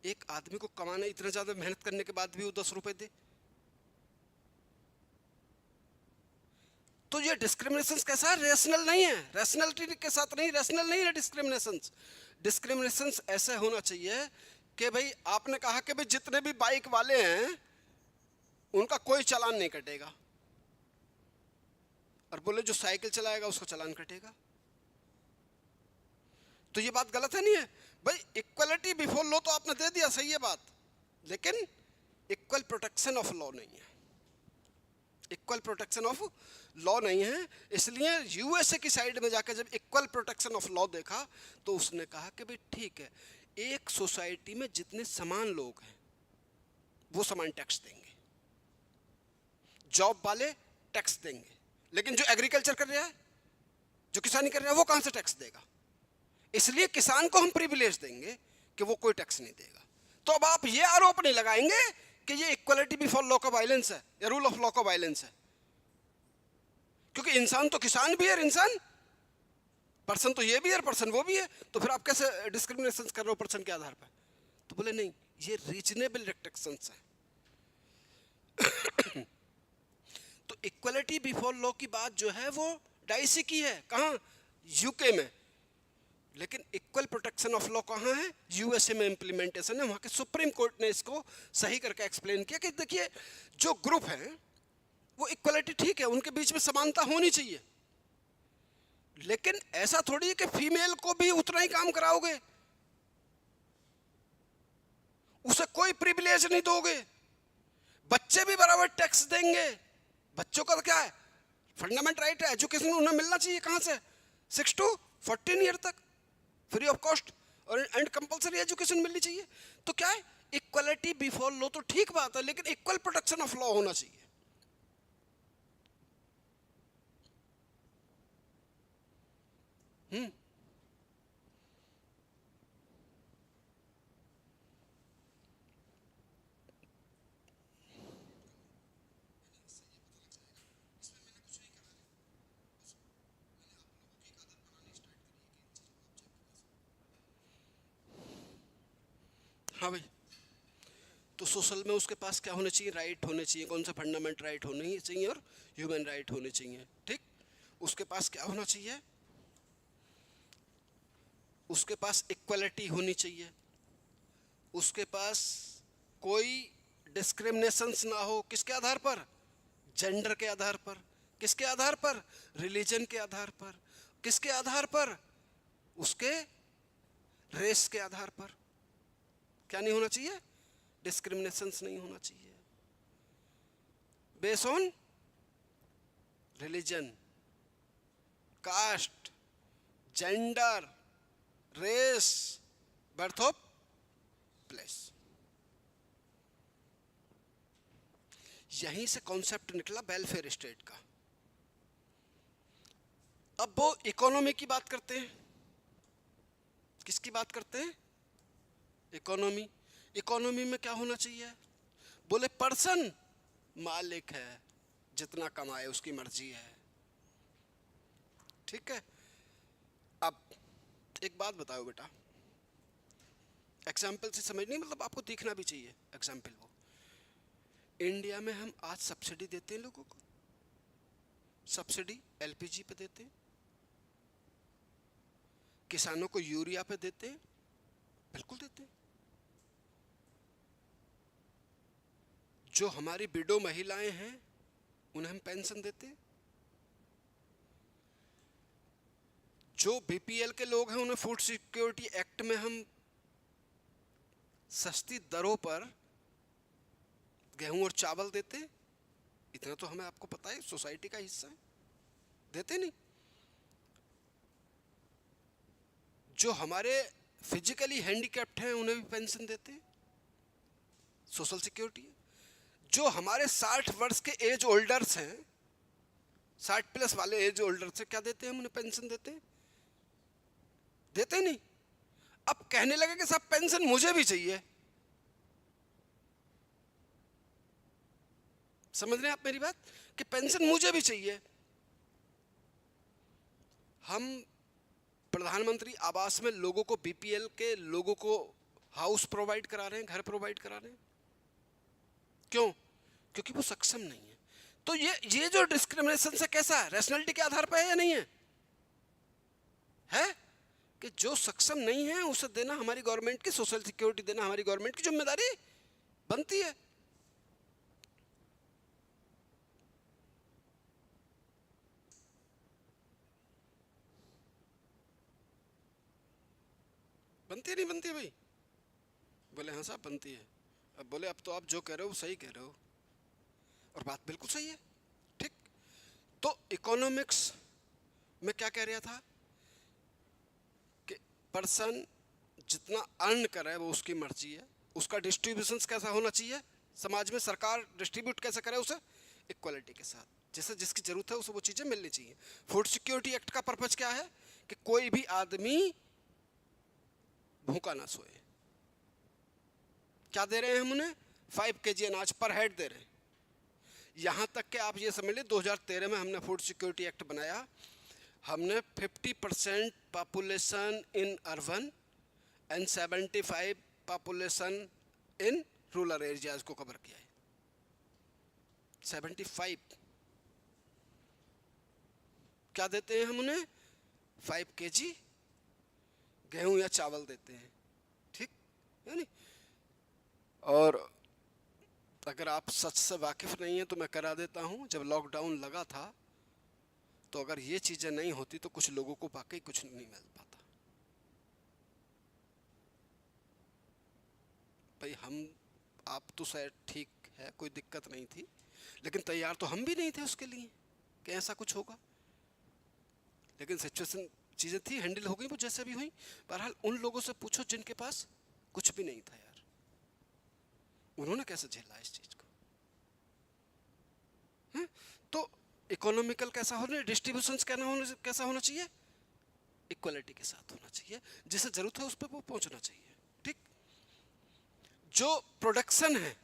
एक आदमी को कमाना, इतना ज्यादा मेहनत करने के बाद भी वो 10 रुपए दे, तो ये डिस्क्रिमिनेशन कैसा है? रेशनल नहीं है, रैशनैलिटी के साथ नहीं, रेशनल नहीं है डिस्क्रिमिनेशन। डिस्क्रिमिनेशन ऐसे होना चाहिए कि भाई आपने कहा कि भाई जितने भी बाइक वाले हैं उनका कोई चालान नहीं कटेगा, और बोले जो साइकिल चलाएगा उसका चालान कटेगा। तो ये बात गलत है नहीं है भाई? इक्वलिटी बिफोर लॉ तो आपने दे दिया, सही है बात, लेकिन इक्वल प्रोटेक्शन ऑफ लॉ नहीं है, इक्वल प्रोटेक्शन ऑफ लॉ नहीं है। इसलिए यूएसए की साइड में जाकर जब इक्वल प्रोटेक्शन ऑफ लॉ देखा तो उसने कहा कि भाई ठीक है, एक सोसाइटी में जितने समान लोग हैं वो समान टैक्स देंगे, जॉब वाले टैक्स देंगे, लेकिन जो एग्रीकल्चर कर रहा है, जो किसानी कर रहा है, वो कहां से टैक्स देगा? इसलिए किसान को हम प्रिविलेज देंगे कि वो कोई टैक्स नहीं देगा। तो अब आप ये आरोप नहीं लगाएंगे कि ये इक्वलिटी बिफोर लॉ का वायलेंस है या रूल ऑफ लॉ का वायलेंस है, क्योंकि इंसान तो किसान भी है, इंसान पर्सन तो ये भी है, पर्सन वो भी है, तो फिर आप कैसे डिस्क्रिमिनेशन कर रहे हो पर्सन के आधार पर? तो बोले नहीं, ये रीजनेबल रिस्ट्रिक्शंस है। तो इक्वलिटी बिफोर लॉ की बात जो है वो डाइसी की है, कहाँ? यूके में। लेकिन इक्वल प्रोटेक्शन ऑफ लॉ कहाँ है? यूएसए में इंप्लीमेंटेशन है। वहाँ के सुप्रीम कोर्ट ने इसको सही करके एक्सप्लेन किया कि देखिए जो ग्रुप है वो इक्वलिटी ठीक है, उनके बीच में समानता होनी चाहिए, लेकिन ऐसा थोड़ी है कि फीमेल को भी उतना ही काम कराओगे, उसे कोई प्रिविलेज नहीं दोगे। बच्चे भी बराबर टैक्स देंगे, बच्चों का क्या है? फंडामेंटल राइट है, एजुकेशन उन्हें मिलना चाहिए। कहाँ से? 6 to 14 ईयर तक फ्री ऑफ कॉस्ट और एंड कंपलसरी एजुकेशन मिलनी चाहिए। तो क्या है? इक्वलिटी बिफोर लॉ तो ठीक बात है, लेकिन इक्वल प्रोटेक्शन ऑफ लॉ होना चाहिए। सोशल में उसके पास क्या होना चाहिए, राइट होने चाहिए, कौन सा फंडामेंट राइट होने चाहिए और ह्यूमन राइट होने चाहिए, ठीक। उसके पास क्या होना चाहिए, उसके पास इक्वलिटी होनी चाहिए, उसके पास कोई डिस्क्रिमिनेशंस ना हो, किसके आधार पर, जेंडर के आधार पर, किसके आधार पर, रिलीजन के आधार पर, किसके आधार पर, उसके रेस के आधार पर। क्या नहीं होना चाहिए, डिस्क्रिमिनेशंस नहीं होना चाहिए based on religion, caste, gender, race, birth of place. यहीं से कॉन्सेप्ट निकला वेलफेयर स्टेट का। अब वो इकोनॉमी की बात करते हैं, किसकी बात करते हैं, इकोनॉमी। इकोनॉमी में क्या होना चाहिए, बोले पर्सन मालिक है, जितना कमाए उसकी मर्जी है, ठीक है। अब एक बात बताओ बेटा, एग्जाम्पल से समझ नहीं, मतलब आपको दिखना भी चाहिए एग्जाम्पल। वो इंडिया में हम आज सब्सिडी देते हैं लोगों को, सब्सिडी एलपीजी पे देते हैं, किसानों को यूरिया पे देते हैं, बिल्कुल देते हैं। जो हमारी विडो महिलाएं हैं उन्हें हम पेंशन देते हैं, जो बीपीएल के लोग हैं उन्हें फूड सिक्योरिटी एक्ट में हम सस्ती दरों पर गेहूं और चावल देते हैं। इतना तो हमें आपको पता है, सोसाइटी का हिस्सा है, देते नहीं। जो हमारे फिजिकली हैंडीकैप्ड हैं उन्हें भी पेंशन देते हैं, सोशल सिक्योरिटी है। जो हमारे 60 वर्ष के एज होल्डर्स हैं, 60 प्लस वाले एज होल्डर्स से क्या देते हैं, हम उन्हें पेंशन देते हैं, देते नहीं। अब कहने लगे कि साहब पेंशन मुझे भी चाहिए। समझ रहे हैं आप मेरी बात, कि पेंशन मुझे भी चाहिए। हम प्रधानमंत्री आवास में लोगों को, बीपीएल के लोगों को हाउस प्रोवाइड करा रहे हैं, घर प्रोवाइड करा रहे हैं, क्यों, क्योंकि वो सक्षम नहीं है। तो ये जो डिस्क्रिमिनेशन से कैसा है, रैशनैलिटी के आधार पर है या नहीं है, है कि जो सक्षम नहीं है उसे देना हमारी गवर्नमेंट की, सोशल सिक्योरिटी देना हमारी गवर्नमेंट की जिम्मेदारी बनती है। बनती है नहीं बनती है भाई, बोले हाँ साहब बनती है। अब बोले अब तो आप जो कह रहे हो वो सही कह रहे हो, और बात बिल्कुल सही है, ठीक। तो इकोनॉमिक्स में क्या कह रहा था कि पर्सन जितना अर्न करे वो उसकी मर्जी है, उसका डिस्ट्रीब्यूशन कैसा होना चाहिए समाज में, सरकार डिस्ट्रीब्यूट कैसे करे उसे, इक्वलिटी के साथ, जैसे जिसकी जरूरत है उसे वो चीज़ें मिलनी चाहिए। फूड सिक्योरिटी एक्ट का पर्पज क्या है कि कोई भी आदमी भूखा ना सोए। क्या दे रहे हैं हम उन्हें, 5 kg अनाज पर हेड दे रहे हैं। यहाँ तक कि आप ये समझ लें 2013 में हमने फूड सिक्योरिटी एक्ट बनाया, हमने 50% population in urban and 75 population in rural areas को कवर किया है। 75 क्या देते हैं हम उन्हें, 5 kg गेहूं या चावल देते हैं, ठीक है नहीं। और अगर आप सच से वाकिफ नहीं हैं तो मैं करा देता हूं, जब लॉकडाउन लगा था तो अगर ये चीज़ें नहीं होती तो कुछ लोगों को वाकई कुछ नहीं मिल पाता। भाई हम आप तो शायद ठीक है, कोई दिक्कत नहीं थी, लेकिन तैयार तो हम भी नहीं थे उसके लिए कि ऐसा कुछ होगा। लेकिन सिचुएशन, चीज़ें थी, हैंडल हो गई वो जैसे भी हुई। बहरहाल उन लोगों से पूछो जिनके पास कुछ भी नहीं था यार, उन्होंने कैसे झेला इस चीज़ को, है? तो इकोनॉमिकल कैसा होना, डिस्ट्रीब्यूशन कैसा होना चाहिए, इक्वलिटी के साथ होना चाहिए, जिसे जरूरत है उस पर वो पहुंचना चाहिए, ठीक। जो प्रोडक्शन है,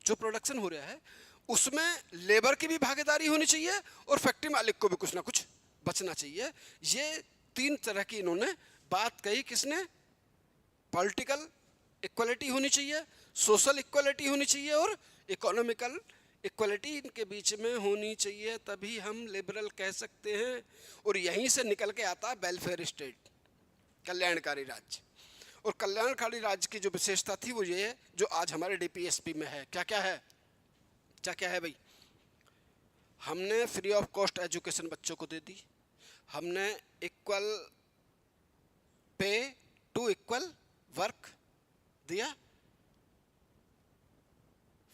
जो प्रोडक्शन हो रहा है उसमें लेबर की भी भागीदारी होनी चाहिए और फैक्ट्री मालिक को भी कुछ ना कुछ बचना चाहिए। ये 3 तरह की इन्होंने बात कही, किसने, पॉलिटिकल इक्वलिटी होनी चाहिए, सोशल इक्वलिटी होनी चाहिए और इकोनॉमिकल इक्वलिटी इनके बीच में होनी चाहिए, तभी हम लिबरल कह सकते हैं। और यहीं से निकल के आता है वेलफेयर स्टेट, कल्याणकारी राज्य। और कल्याणकारी राज्य की जो विशेषता थी वो ये है जो आज हमारे डीपीएसपी में है। क्या क्या है, क्या क्या है भाई? हमने फ्री ऑफ कॉस्ट एजुकेशन बच्चों को दे दी, हमने equal pay to equal work दिया।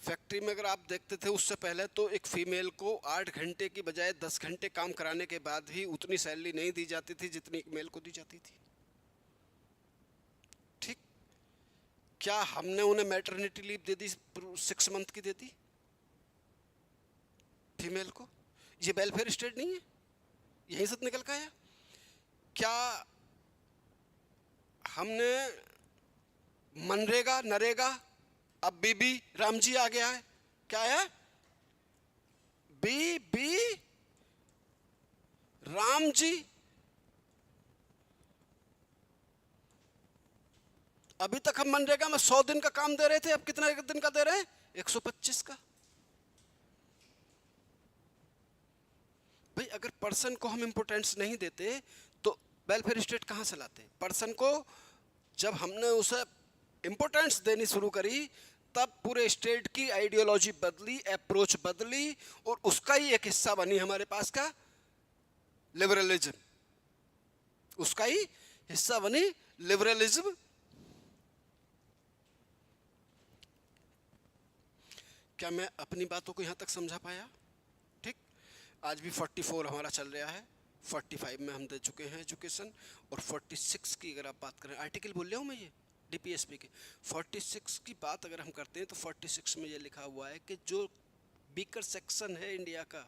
फैक्ट्री में अगर आप देखते थे उससे पहले तो एक फीमेल को 8 घंटे की बजाय 10 घंटे काम कराने के बाद भी उतनी सैलरी नहीं दी जाती थी जितनी एक मेल को दी जाती थी। ठीक, क्या हमने उन्हें मैटरनिटी लीव दे दी 6 मंथ की दे दी फीमेल को? ये वेलफेयर स्टेट नहीं है? यहीं से निकल के आया। क्या हमने मनरेगा नरेगा, अब बीबी राम जी आ गया है, क्या है? बीबी राम जी। अभी तक हम मनरेगा में 100 दिन का काम दे रहे थे, अब कितना दिन का दे रहे हैं? 125 का। भाई अगर पर्सन को हम इंपोर्टेंस नहीं देते तो वेलफेयर स्टेट कहां से लाते? पर्सन को जब हमने उसे इंपोर्टेंस देनी शुरू करी तब पूरे स्टेट की आइडियोलॉजी बदली, अप्रोच बदली, और उसका ही एक हिस्सा बनी हमारे पास का लिबरलिज्म। उसका ही हिस्सा बनी लिबरलिज्म। क्या मैं अपनी बातों को यहां तक समझा पाया? ठीक, आज भी 44 हमारा चल रहा है, 45 में हम दे चुके हैं एजुकेशन, और 46 की अगर आप बात करें, आर्टिकल बोल रहा हूँ मैं ये डीपीएसपी के 46 की बात अगर हम करते हैं तो 46 में ये लिखा हुआ है कि जो वीकर सेक्शन है इंडिया का,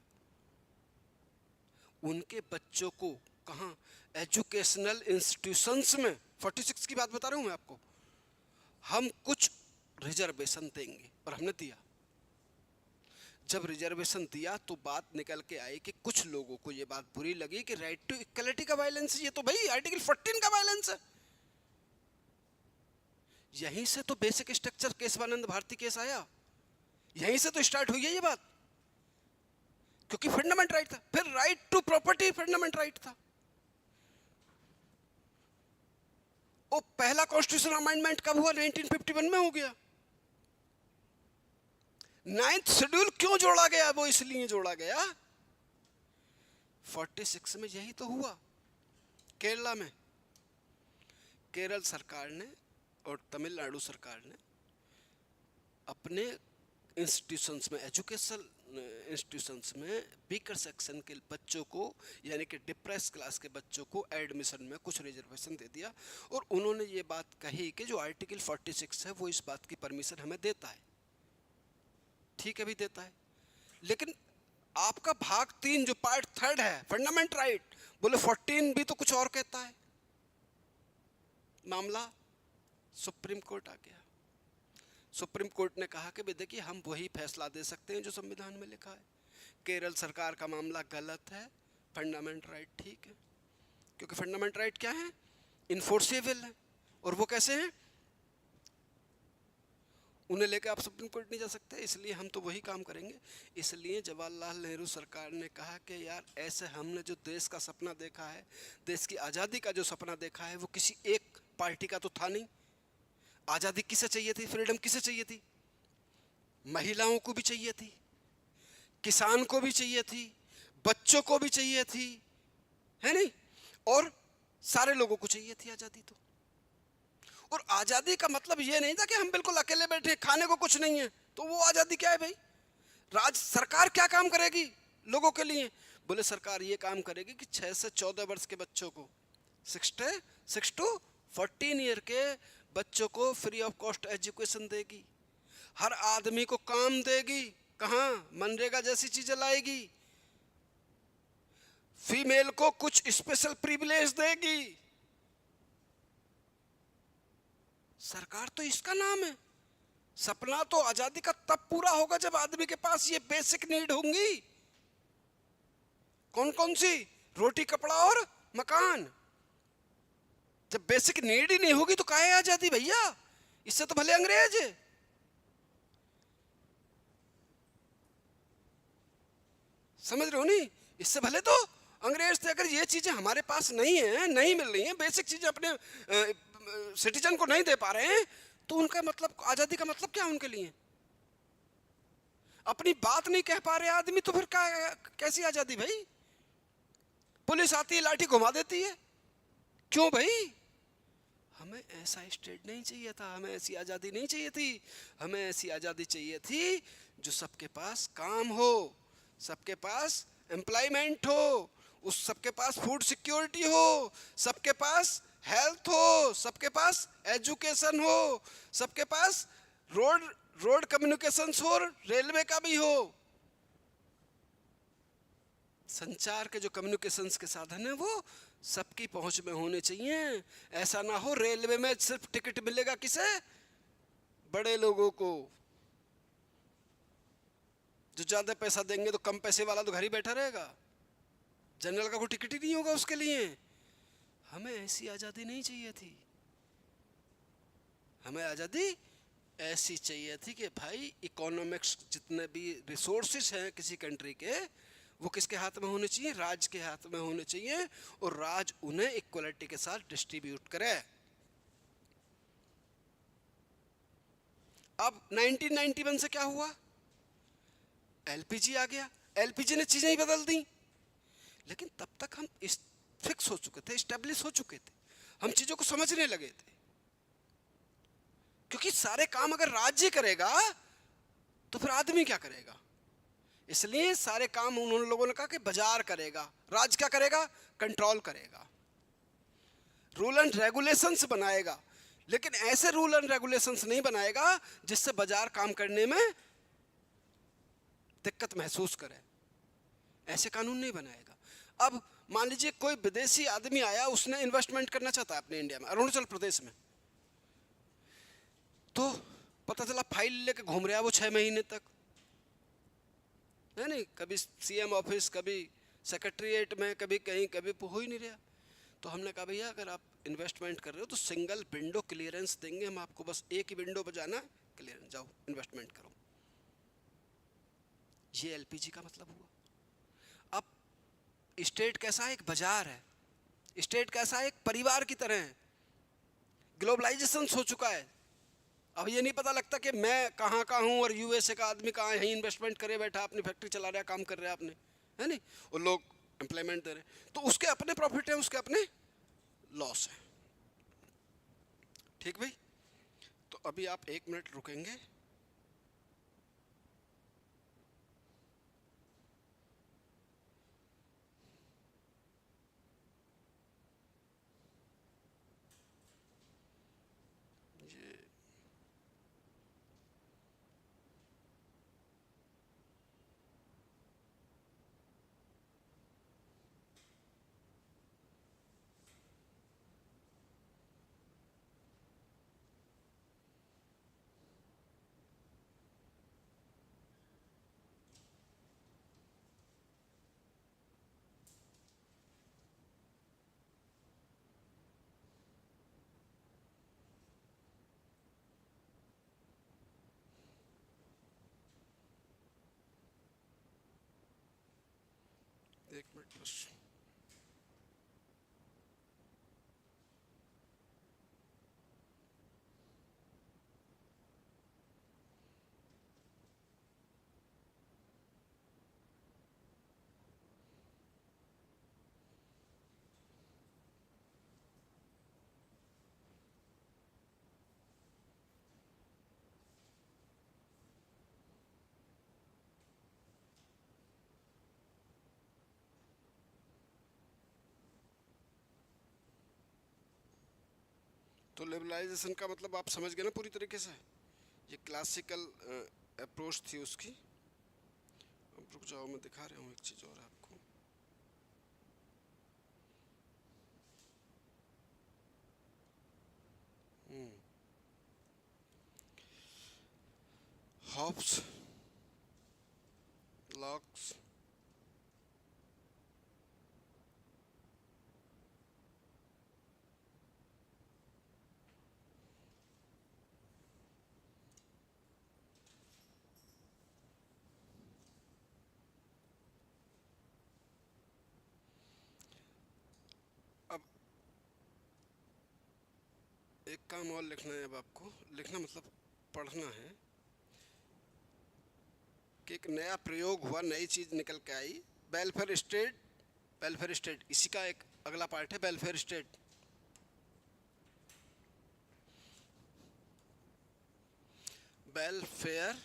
उनके बच्चों को कहाँ, एजुकेशनल इंस्टीट्यूशंस में, 46 की बात बता रहा हूँ मैं आपको, हम कुछ रिजर्वेशन देंगे। और हमने दिया। जब रिजर्वेशन दिया तो बात निकल के आई कि कुछ लोगों को ये बात बुरी लगी कि राइट टू इक्वलिटी का वायलेंस, ये तो भाई आर्टिकल 14 का वायलेंस है। यहीं से तो basic structure Kesavananda Bharati case आया, यहीं से तो स्टार्ट हुई है ये बात, क्योंकि फंडामेंट राइट था। फिर right to property fundamental right था। वो पहला कॉन्स्टिट्यूशन अमेंडमेंट कब हुआ? 1951 में हो गया। 9th शेड्यूल क्यों जोड़ा गया? वो इसलिए जोड़ा गया 46 में यही तो हुआ। केरला में केरल सरकार ने और तमिलनाडु सरकार ने अपने इंस्टीट्यूशंस में, एजुकेशनल इंस्टीट्यूशंस में वीकर सेक्शन के बच्चों को, यानी कि डिप्रेस क्लास के बच्चों को एडमिशन में कुछ रिजर्वेशन दे दिया। और उन्होंने ये बात कही कि जो आर्टिकल 46 है वो इस बात की परमिशन हमें देता है। ठीक है, भी देता है, लेकिन आपका भाग 3 जो पार्ट 3 है फंडामेंट राइट, बोले 14 भी तो कुछ और कहता है। मामला सुप्रीम कोर्ट आ गया। सुप्रीम कोर्ट ने कहा कि भाई देखिए हम वही फैसला दे सकते हैं जो संविधान में लिखा है। केरल सरकार का मामला गलत है, फंडामेंट राइट ठीक है, क्योंकि फंडामेंट राइट क्या है? इन्फोर्सेबल है। और वो कैसे हैं? उन्हें लेकर आप सुप्रीम कोर्ट नहीं जा सकते, इसलिए हम तो वही काम करेंगे। इसलिए जवाहरलाल नेहरू सरकार ने कहा कि यार ऐसे हमने जो देश का सपना देखा है, देश की आज़ादी का जो सपना देखा है, वो किसी एक पार्टी का तो था नहीं। आज़ादी किसे चाहिए थी? फ्रीडम किसे चाहिए थी? महिलाओं को भी चाहिए थी, किसान को भी चाहिए थी, बच्चों को भी चाहिए थी, है नहीं? और सारे लोगों को चाहिए थी आज़ादी। तो और आज़ादी का मतलब ये नहीं था कि हम बिल्कुल अकेले बैठे, खाने को कुछ नहीं है, तो वो आज़ादी क्या है भाई? राज्य सरकार क्या काम करेगी लोगों के लिए? बोले सरकार ये काम करेगी कि 6 से 14 वर्ष के बच्चों को, 6 to 14 ईयर के बच्चों को फ्री ऑफ कॉस्ट एजुकेशन देगी, हर आदमी को काम देगी। कहाँ? मनरेगा जैसी चीजें लाएगी, फीमेल को कुछ स्पेशल प्रिविलेज देगी। सरकार तो इसका नाम है। सपना तो आजादी का तब पूरा होगा जब आदमी के पास ये बेसिक नीड होंगी। कौन कौन सी? रोटी, कपड़ा और मकान। जब बेसिक नीड ही नहीं होगी तो काहे आजादी भैया? इससे तो भले अंग्रेज है। समझ रहे हो नहीं? इससे भले तो अंग्रेज थे, अगर ये चीजें हमारे पास नहीं है, नहीं मिल रही हैं, बेसिक चीजें अपने सिटीजन को नहीं दे पा रहे हैं, तो उनका मतलब, आजादी का मतलब क्या उनके लिए? अपनी बात नहीं कह पा रहे आदमी, तो फिर क्या, कैसी आजादी भाई? पुलिस आती है, लाठी घुमा देती है, क्यों भाई? हमें ऐसा स्टेट नहीं चाहिए था, हमें ऐसी आजादी नहीं चाहिए थी। हमें ऐसी आजादी चाहिए थी जो सबके पास काम हो, सबके पास एम्प्लॉयमेंट हो, उस सबके पास फूड सिक्योरिटी हो, सबके पास हेल्थ हो, सबके पास एजुकेशन हो, सबके पास रोड रोड कम्युनिकेशंस हो, रेलवे का भी हो। संचार के जो कम्युनिकेशंस के साधन है वो सबकी पहुंच में होने चाहिए। ऐसा ना हो रेलवे में सिर्फ टिकट मिलेगा किसे? बड़े लोगों को। जो ज्यादा पैसा देंगे, तो कम पैसे वाला तो घर ही बैठा रहेगा, जनरल का कोई टिकट ही नहीं होगा उसके लिए। हमें ऐसी आजादी नहीं चाहिए थी। हमें आजादी ऐसी चाहिए थी कि भाई इकोनॉमिक्स, जितने भी रिसोर्सेस हैं किसी कंट्री के, वो किसके हाथ में होने चाहिए? राज के हाथ में होने चाहिए, और राज उन्हें इक्वलिटी के साथ डिस्ट्रीब्यूट करे। अब 1991 से क्या हुआ? एलपीजी आ गया। एलपीजी ने चीजें ही बदल दी, लेकिन तब तक हम फिक्स हो चुके थे, स्टेब्लिश हो चुके थे, हम चीजों को समझने लगे थे। क्योंकि सारे काम अगर राज्य करेगा तो फिर आदमी क्या करेगा? इसलिए सारे काम उन लोगों ने कहा कि बाजार करेगा, राज क्या करेगा? कंट्रोल करेगा, रूल एंड रेगुलेशंस बनाएगा। लेकिन ऐसे रूल एंड रेगुलेशंस नहीं बनाएगा जिससे बाजार काम करने में दिक्कत महसूस करे। ऐसे कानून नहीं बनाएगा। अब मान लीजिए कोई विदेशी आदमी आया, उसने इन्वेस्टमेंट करना चाहता है अपने इंडिया में, अरुणाचल प्रदेश में, तो पता चला फाइल लेके घूम रहा है वो 6 महीने तक, है नहीं? कभी सीएम ऑफिस, कभी सेक्रेटरीट में, कभी कहीं, कभी हो ही नहीं रहा। तो हमने कहा भैया अगर आप इन्वेस्टमेंट कर रहे हो तो सिंगल विंडो क्लियरेंस देंगे हम आपको, बस एक ही विंडो पर जाना, क्लियरेंस, जाओ इन्वेस्टमेंट करो। ये एलपीजी का मतलब हुआ। अब स्टेट कैसा है? एक बाजार है। स्टेट कैसा है? एक परिवार की तरह है। ग्लोबलाइजेशन हो चुका है। अब ये नहीं पता लगता कि मैं कहाँ का हूँ और यूएसए का आदमी कहाँ है, इन्वेस्टमेंट करे बैठा, अपनी फैक्ट्री चला रहा है, काम कर रहा है अपने, है नहीं? और लोग एम्प्लॉयमेंट दे रहे हैं, तो उसके अपने प्रॉफिट है, उसके अपने लॉस है। ठीक भाई? तो अभी आप 1 मिनट रुकेंगे। ये एक मिनट बस। तो लिबरलाइजेशन का मतलब आप समझ गए ना पूरी तरीके से? ये क्लासिकल अप्रोच थी उसकी। अब रुक जाओ, मैं दिखा रहा हूँ एक चीज़ और आपको। हॉब्स, लॉक्स, एक काम और लिखना है अब आपको, लिखना मतलब पढ़ना है कि एक नया प्रयोग हुआ, नई चीज निकल के आई, वेलफेयर स्टेट। वेलफेयर स्टेट इसी का एक अगला पार्ट है, welfare state. Welfare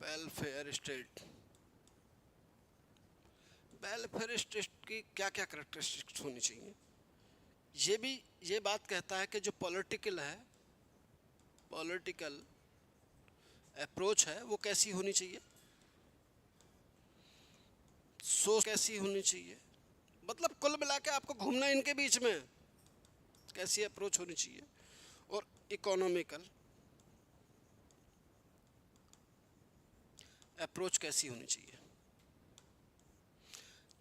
welfare state. Welfare state की क्या क्या करेक्टरिस्टिक्स होनी चाहिए, ये भी ये बात कहता है कि जो पॉलिटिकल है, पॉलिटिकल अप्रोच है वो कैसी होनी चाहिए, सोच कैसी होनी चाहिए, मतलब कुल मिला के आपको घूमना इनके बीच में, कैसी अप्रोच होनी चाहिए। और इकोनॉमिकल अप्रोच कैसी होनी चाहिए।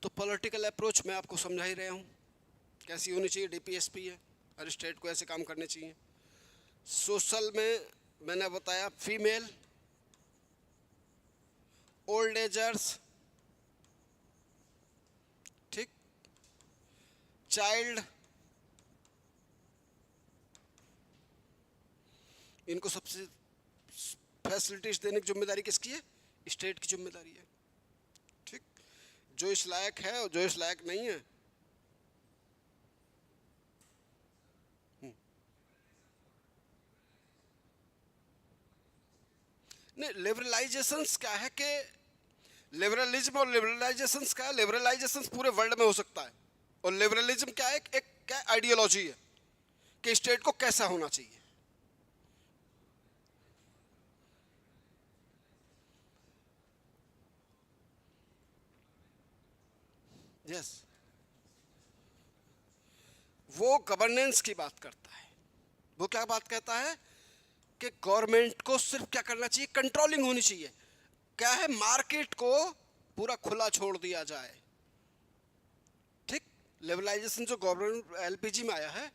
तो पॉलिटिकल अप्रोच मैं आपको समझा ही रहा हूँ कैसी होनी चाहिए, डीपीएसपी है, हर स्टेट को ऐसे काम करने चाहिए। सोशल में मैंने बताया फीमेल, ओल्ड एजर्स, ठीक, चाइल्ड, इनको सबसे फैसिलिटीज देने की जिम्मेदारी किसकी है, स्टेट की जिम्मेदारी है, ठीक। जो इस लायक है और जो इस लायक नहीं है, नहीं लिबरलाइजेशंस क्या है कि लिबरलिज्म और लिबरलाइजेशंस क्या है, लिबरलाइजेशंस पूरे वर्ल्ड में हो सकता है और लिबरलिज्म क्या है, एक क्या आइडियोलॉजी है कि स्टेट को कैसा होना चाहिए। यस, वो गवर्नेंस की बात करता है। वो क्या बात कहता है कि गवर्नमेंट को सिर्फ क्या करना चाहिए, कंट्रोलिंग होनी चाहिए। क्या है, मार्केट को पूरा खुला छोड़ दिया जाए, ठीक। लिबरलाइजेशन जो गवर्नमेंट एलपीजी में आया है।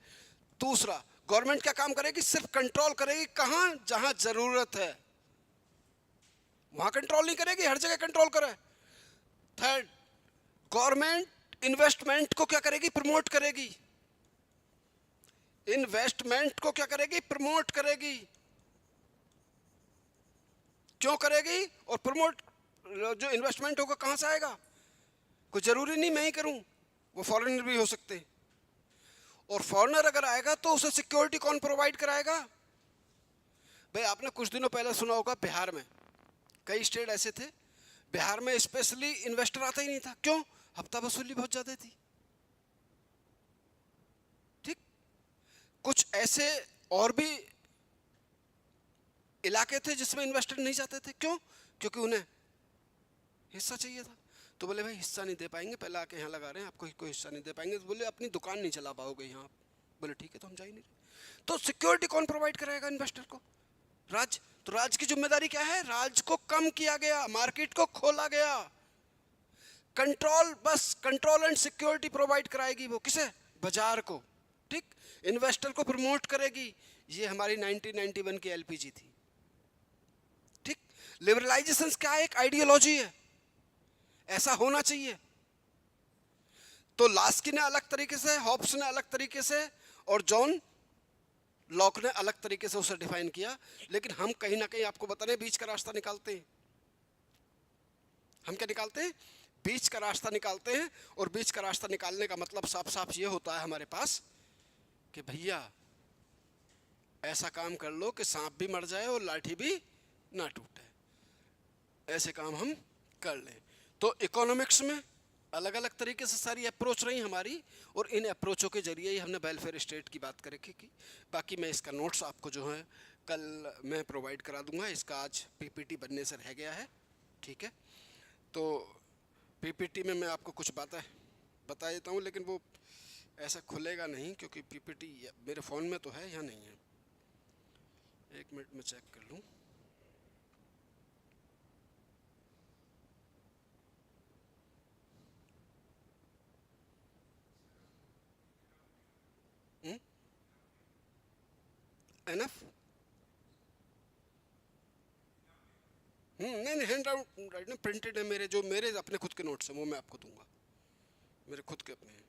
दूसरा, गवर्नमेंट क्या काम करेगी, सिर्फ कंट्रोल करेगी कहां, जहां जरूरत है वहां कंट्रोल नहीं करेगी, हर जगह कंट्रोल करे। थर्ड, गवर्नमेंट इन्वेस्टमेंट को क्या करेगी, प्रमोट करेगी। इन्वेस्टमेंट को क्या करेगी, प्रमोट करेगी। क्यों करेगी, और प्रमोट जो इन्वेस्टमेंट होगा कहां से आएगा, कोई जरूरी नहीं मैं ही करूं, वो फॉरेनर भी हो सकते। और फॉरेनर अगर आएगा तो उसे सिक्योरिटी कौन प्रोवाइड कराएगा। भाई आपने कुछ दिनों पहले सुना होगा बिहार में, कई स्टेट ऐसे थे, बिहार में स्पेशली इन्वेस्टर आता ही नहीं था। क्यों, हफ्ता वसूली बहुत ज्यादा थी, ठीक। कुछ ऐसे और भी इलाके थे जिसमें इन्वेस्टर नहीं जाते थे। क्यों, क्योंकि उन्हें हिस्सा चाहिए था। तो बोले भाई हिस्सा नहीं दे पाएंगे, पहले आके यहाँ लगा रहे हैं, आपको कोई हिस्सा नहीं दे पाएंगे। तो बोले अपनी दुकान नहीं चला पाओगे यहाँ। बोले ठीक है, तो हम जा ही नहीं रहे। तो सिक्योरिटी कौन प्रोवाइड कराएगा इन्वेस्टर को, राज्य। तो राज्य की जिम्मेदारी क्या है, राज्य को कम किया गया, मार्केट को खोला गया, कंट्रोल, बस कंट्रोल एंड सिक्योरिटी प्रोवाइड कराएगी वो, किसे, बाजार को, ठीक। इन्वेस्टर को प्रमोट करेगी। ये हमारी 1991 की एलपीजी थी, ठीक। लिबरलाइजेशन क्या है, एक आइडियोलॉजी है, ऐसा होना चाहिए। तो लास्की ने अलग तरीके से, हॉब्स ने अलग तरीके से, और जॉन लॉक ने अलग तरीके से उसे डिफाइन किया। लेकिन हम कहीं ना कहीं आपको बता रहे बीच का रास्ता निकालते हैं। हम क्या निकालते हैं, बीच का रास्ता निकालते हैं। और बीच का रास्ता निकालने का मतलब साफ साफ ये होता है हमारे पास कि भैया ऐसा काम कर लो कि सांप भी मर जाए और लाठी भी ना टूटे, ऐसे काम हम कर लें। तो इकोनॉमिक्स में अलग अलग तरीके से सारी अप्रोच रही हमारी, और इन अप्रोचों के जरिए ही हमने वेलफेयर स्टेट की बात कर रखी की। बाकी मैं इसका नोट्स आपको जो है कल मैं प्रोवाइड करा दूंगा। इसका आज पीपीटी बनने से रह गया है, ठीक है। तो पीपीटी में मैं आपको कुछ बातें बता देता हूँ, लेकिन वो ऐसा खुलेगा नहीं क्योंकि पीपीटी मेरे फ़ोन में तो है, यहाँ नहीं है। एक मिनट में चेक कर लूँ। एनफ, नहीं नहीं, हैंड राइट ना, प्रिंटेड है मेरे, जो मेरे अपने खुद के नोट्स हैं वो मैं आपको दूंगा, मेरे खुद के अपने हैं।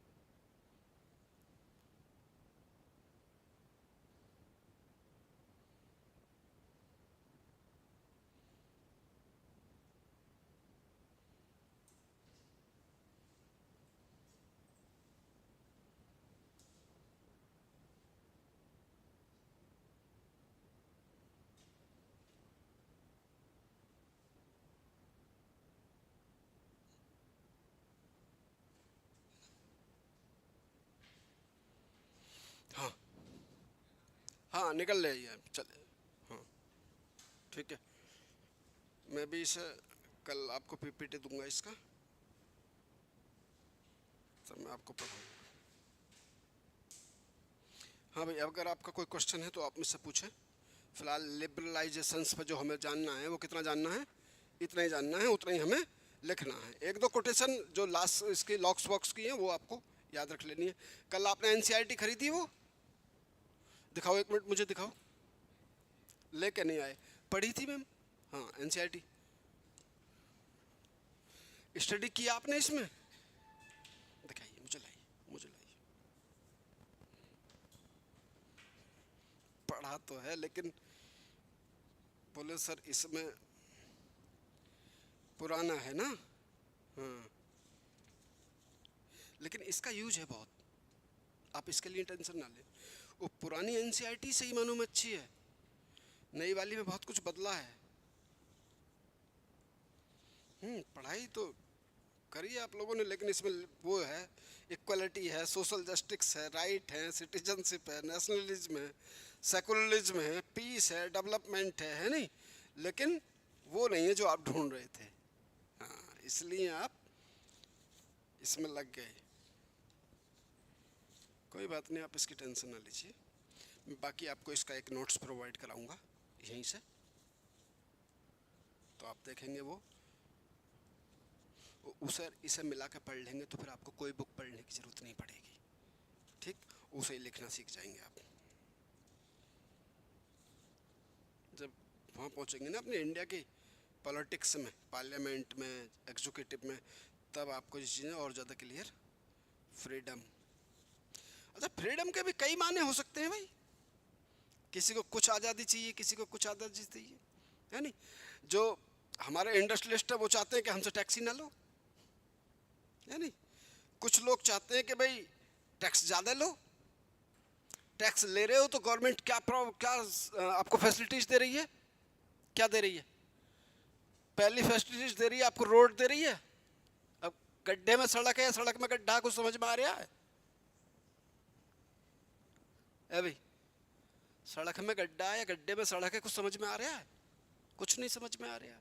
हाँ हाँ, निकल रही है, चले। हाँ ठीक है, मैं भी इसे कल आपको पीपीटी दूंगा इसका, तब मैं आपको पढ़ाऊँगा। हाँ भाई, अगर आपका कोई क्वेश्चन है तो आप मुझसे पूछें। फिलहाल लिबरलाइजेशंस पे जो हमें जानना है वो कितना जानना है, इतना ही जानना है, उतना ही हमें लिखना है। एक दो कोटेशन जो लास्ट इसकी लॉक्स बॉक्स की है वो आपको याद रख लेनी है। कल आपने एनसीईआरटी खरीदी, वो दिखाओ, एक मिनट मुझे दिखाओ, लेके नहीं आए, पढ़ी थी मैम? हाँ एनसीईआरटी स्टडी किया आपने इसमें? दिखाइए मुझे, लाइए मुझे, लाइए। पढ़ा तो है लेकिन बोले सर इसमें पुराना है ना। हाँ, लेकिन इसका यूज है बहुत, आप इसके लिए टेंशन ना लें। वो पुरानी एनसीईआरटी से ही मालूम अच्छी है, नई वाली में बहुत कुछ बदला है। पढ़ाई तो करिए आप लोगों ने, लेकिन इसमें वो है, इक्वलिटी है, सोशल जस्टिस है, राइट है, सिटीजनशिप है, नेशनलिज्म है, सेकुलरिज्म है, पीस है, डेवलपमेंट है नहीं, लेकिन वो नहीं है जो आप ढूंढ रहे थे। हाँ, इसलिए आप इसमें लग गए। कोई बात नहीं, आप इसकी टेंशन ना लीजिए, बाकी आपको इसका एक नोट्स प्रोवाइड कराऊंगा यहीं से, तो आप देखेंगे वो उसे इसे मिला के पढ़ लेंगे तो फिर आपको कोई बुक पढ़ने की ज़रूरत नहीं पड़ेगी। ठीक, उसे ही लिखना सीख जाएंगे आप जब वहाँ पहुँचेंगे ना अपने इंडिया की पॉलिटिक्स में, पार्लियामेंट में, एग्जीक्यूटिव में, तब आपको ये चीज़ें और ज़्यादा क्लियर। फ्रीडम, अच्छा फ्रीडम के भी कई माने हो सकते हैं भाई, किसी को कुछ आज़ादी चाहिए, किसी को कुछ आज़ादी चाहिए, है नहीं। जो हमारे इंडस्ट्रियलिस्ट है वो चाहते हैं कि हमसे टैक्स ही ना लो, है नहीं। कुछ लोग चाहते हैं कि भाई टैक्स ज़्यादा लो, टैक्स ले रहे हो तो गवर्नमेंट क्या आपको फैसिलिटीज दे रही है, क्या दे रही है? पहली फैसिलिटीज दे रही है आपको, रोड दे रही है। अब गड्ढे में सड़क है या सड़क में गड्ढा, कुछ समझ में आ रहा है? भाई सड़क में गड्ढा है या गड्ढे में सड़क है, कुछ समझ में आ रहा है? कुछ नहीं समझ में आ रहा।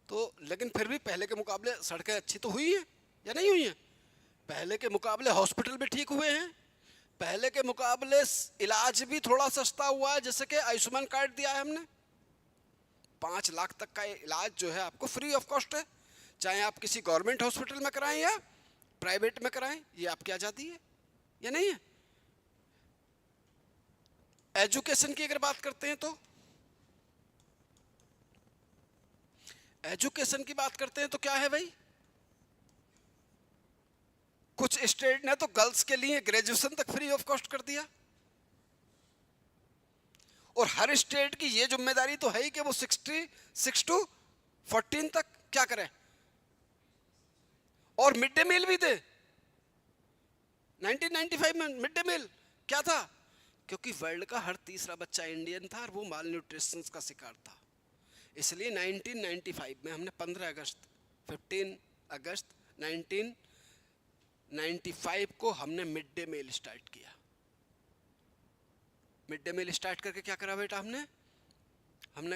तो लेकिन फिर भी पहले के मुकाबले सड़कें अच्छी तो हुई हैं या नहीं हुई हैं? पहले के मुकाबले हॉस्पिटल भी ठीक हुए हैं, पहले के मुकाबले इलाज भी थोड़ा सस्ता हुआ है, जैसे कि आयुष्मान कार्ड दिया है हमने, 5 लाख तक का इलाज जो है आपको फ्री ऑफ कॉस्ट है, चाहे आप किसी गवर्नमेंट हॉस्पिटल में कराएं या प्राइवेट में कराएं, ये आपकी आज़ादी है या नहीं है? एजुकेशन की अगर बात करते हैं तो एजुकेशन की बात करते हैं तो क्या है भाई, कुछ स्टेट ने तो गर्ल्स के लिए ग्रेजुएशन तक फ्री ऑफ कॉस्ट कर दिया, और हर स्टेट की ये जिम्मेदारी तो है ही कि वो 6 to 14 तक क्या करें, और मिड डे मील भी दे। 1995 में मिड डे मील क्या था? क्योंकि वर्ल्ड का हर तीसरा बच्चा इंडियन था और वो माल न्यूट्रिशन का शिकार था, इसलिए 1995 में हमने 15 अगस्त 1995 को हमने मिड डे मील स्टार्ट किया। मिड डे मील स्टार्ट करके क्या करा बेटा हमने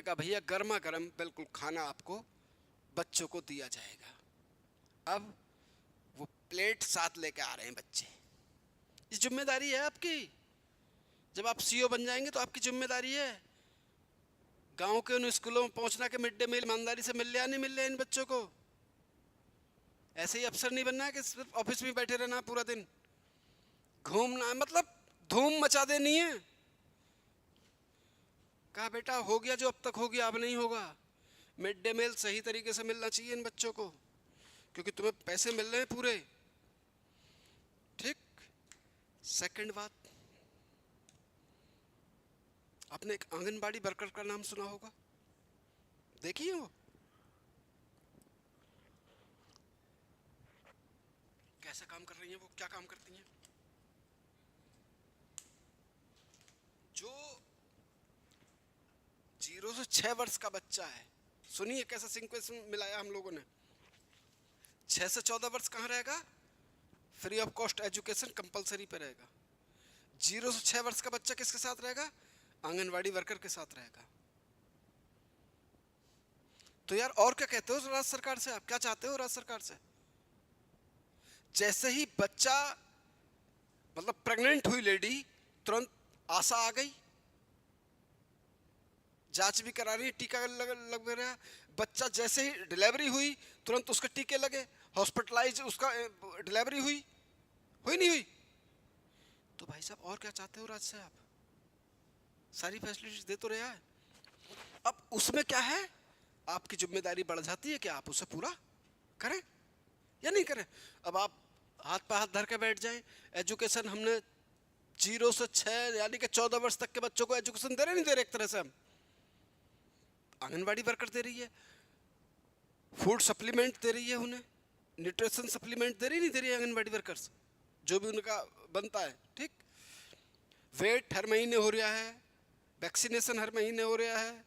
कहा भैया गर्मा गर्म बिल्कुल खाना आपको बच्चों को दिया जाएगा। अब वो प्लेट साथ लेके आ रहे हैं बच्चे, ये जिम्मेदारी है आपकी। जब आप सीईओ बन जाएंगे तो आपकी जिम्मेदारी है गांव के उन स्कूलों में पहुंचना के मिड डे मील ईमानदारी से मिल रहा नहीं मिल रहा इन बच्चों को। ऐसे ही अफसर नहीं बनना है कि सिर्फ ऑफिस में बैठे रहना पूरा दिन, घूमना मतलब धूम मचा देनी है। कहा बेटा हो गया जो अब तक हो गया, अब नहीं होगा। मिड डे मील सही तरीके से मिलना चाहिए इन बच्चों को, क्योंकि तुम्हें पैसे मिल रहे हैं पूरे। ठीक। सेकंड बात, आपने एक आंगनबाड़ी वर्कर का नाम सुना होगा, देखिए वो कैसे काम कर रही हैं, वो क्या काम करती हैं। जो 0 से 6 वर्ष का बच्चा है, सुनिए कैसा सीक्वेंस मिलाया हम लोगों ने। 6 से 14 वर्ष कहाँ रहेगा, free of cost education compulsory पे रहेगा। 0 से 6 वर्ष का बच्चा किसके साथ रहेगा, आंगनवाड़ी वर्कर के साथ रहेगा। तो यार और क्या कहते हो राज्य सरकार से, आप क्या चाहते हो राज्य सरकार से। जैसे ही बच्चा मतलब प्रेग्नेंट हुई लेडी, तुरंत आशा आ गई, जांच भी करा रही है, टीका लग रहा है। बच्चा जैसे ही डिलीवरी हुई तुरंत उसके टीके लगे, हॉस्पिटलाइज उसका डिलीवरी हुई नहीं हुई। तो भाई साहब और क्या चाहते हो राज्य से आप, सारी फैसिलिटीज दे तो रहा है। अब उसमें क्या है, आपकी जिम्मेदारी बढ़ जाती है कि आप उसे पूरा करें या नहीं करें। अब आप हाथ पे हाथ धर के बैठ जाएं, एजुकेशन हमने 0 से 6 यानी कि 14 वर्ष तक के बच्चों को एजुकेशन दे रहे नहीं दे रहे, एक तरह से हम आंगनबाड़ी वर्कर दे रही है, फूड सप्लीमेंट दे रही है, उन्हें न्यूट्रिशन सप्लीमेंट दे रही नहीं दे रही है आंगनबाड़ी वर्कर्स, जो भी उनका बनता है। ठीक। वेट हर महीने हो रहा है, वैक्सीनेशन हर महीने हो रहा है।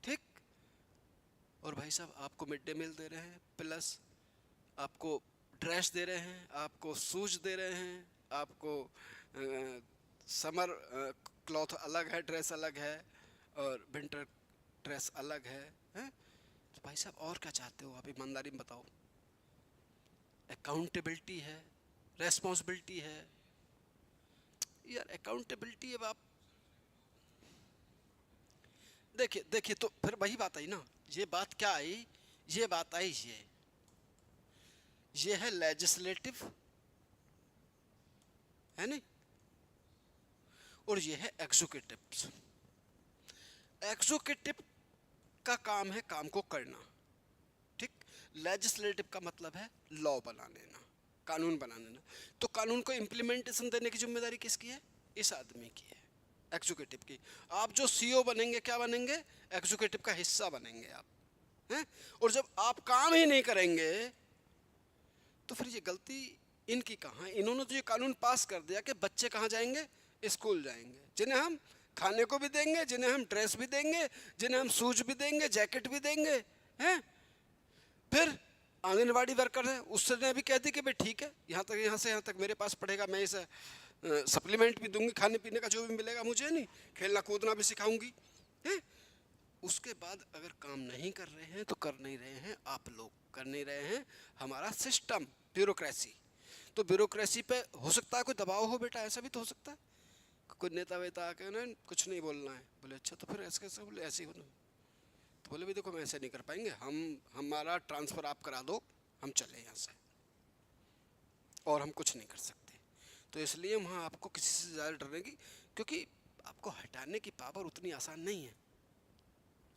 ठीक। और भाई साहब आपको मिड डे मील दे रहे हैं, प्लस आपको ड्रेस दे रहे हैं, आपको शूज दे रहे हैं, आपको समर क्लॉथ अलग है, ड्रेस अलग है, और विंटर ड्रेस अलग है। तो भाई साहब और क्या चाहते हो आप, ईमानदारी में बताओ। अकाउंटेबिलिटी है, रेस्पॉन्सिबिलिटी है यार। अकाउंटेबिलिटी अब आप देखिए तो फिर वही बात आई ना, ये बात क्या आई, ये बात आई ये है लेजिस्लेटिव, है नहीं, और ये है एग्जीक्यूटिव। एग्जीक्यूटिव का काम है काम को करना। ठीक। लेजिस्लेटिव का मतलब है लॉ बना लेना, कानून बना लेना। तो कानून को इम्प्लीमेंटेशन देने की जिम्मेदारी किसकी है, इस आदमी की है, एग्जीक्यूटिव की। आप जो सीईओ बनेंगे, क्या बनेंगे, एग्जीक्यूटिव का हिस्सा बनेंगे आप, हैं। और जब आप काम ही नहीं करेंगे तो फिर ये गलती इनकी कहाँ है। इन्होंने तो ये कानून पास कर दिया कि बच्चे कहाँ जाएंगे, स्कूल जाएंगे, जिन्हें हम खाने को भी देंगे, जिन्हें हम ड्रेस भी देंगे, जिन्हें हम शूज भी देंगे, जैकेट भी देंगे, हैं। फिर आंगनवाड़ी वर्कर है, उसने भी कह दी कि भाई ठीक है, यहाँ से यहाँ तक मेरे पास पढ़ेगा, मैं इसे सप्लीमेंट भी दूंगी, खाने पीने का जो भी मिलेगा मुझे, नहीं खेलना कूदना भी सिखाऊंगी, हैं। उसके बाद अगर काम नहीं कर रहे हैं तो कर नहीं रहे हैं आप लोग, कर नहीं रहे हैं हमारा सिस्टम, ब्यूरोक्रेसी। तो ब्यूरोक्रेसी पे हो सकता है कोई दबाव हो बेटा, ऐसा भी तो हो सकता है, कोई नेता वेता आके ना कुछ नहीं बोलना है, बोले अच्छा तो फिर ऐसे कैसे, बोले ऐसे ही होना, तो बोले भी देखो हम ऐसे नहीं कर पाएंगे, हमारा ट्रांसफ़र आप करा दो, हम चले यहाँ से, और हम कुछ नहीं कर सकते। तो इसलिए वहाँ आपको किसी से ज़्यादा डरने की, क्योंकि आपको हटाने की पावर उतनी आसान नहीं है,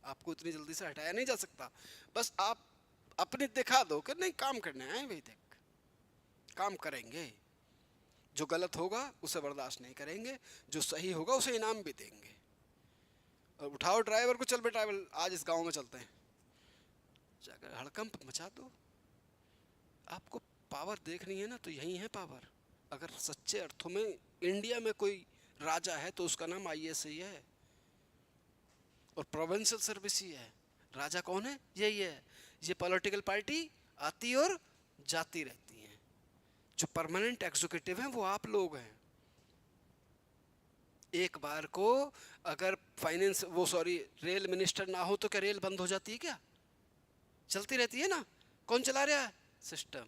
आपको इतनी जल्दी से हटाया नहीं जा सकता। बस आप अपने दिखा दो कि नहीं काम करने आए भाई, देख काम करेंगे, जो गलत होगा उसे बर्दाश्त नहीं करेंगे, जो सही होगा उसे इनाम भी देंगे। और उठाओ ड्राइवर को, चल बेटा आज इस गांव में चलते हैं, जाकर हड़कंप मचा दो। आपको पावर देखनी है ना, तो यही है पावर। अगर सच्चे अर्थों में इंडिया में कोई राजा है तो उसका नाम आईएएस ही है, और प्रोविंशियल सर्विस ही है। राजा कौन है, यही है। ये पॉलिटिकल पार्टी आती और जाती रहती हैं, जो परमानेंट एग्जीक्यूटिव हैं वो आप लोग हैं। एक बार को अगर फाइनेंस रेल मिनिस्टर ना हो तो क्या रेल बंद हो जाती है क्या, चलती रहती है ना। कौन चला रहा है, सिस्टम।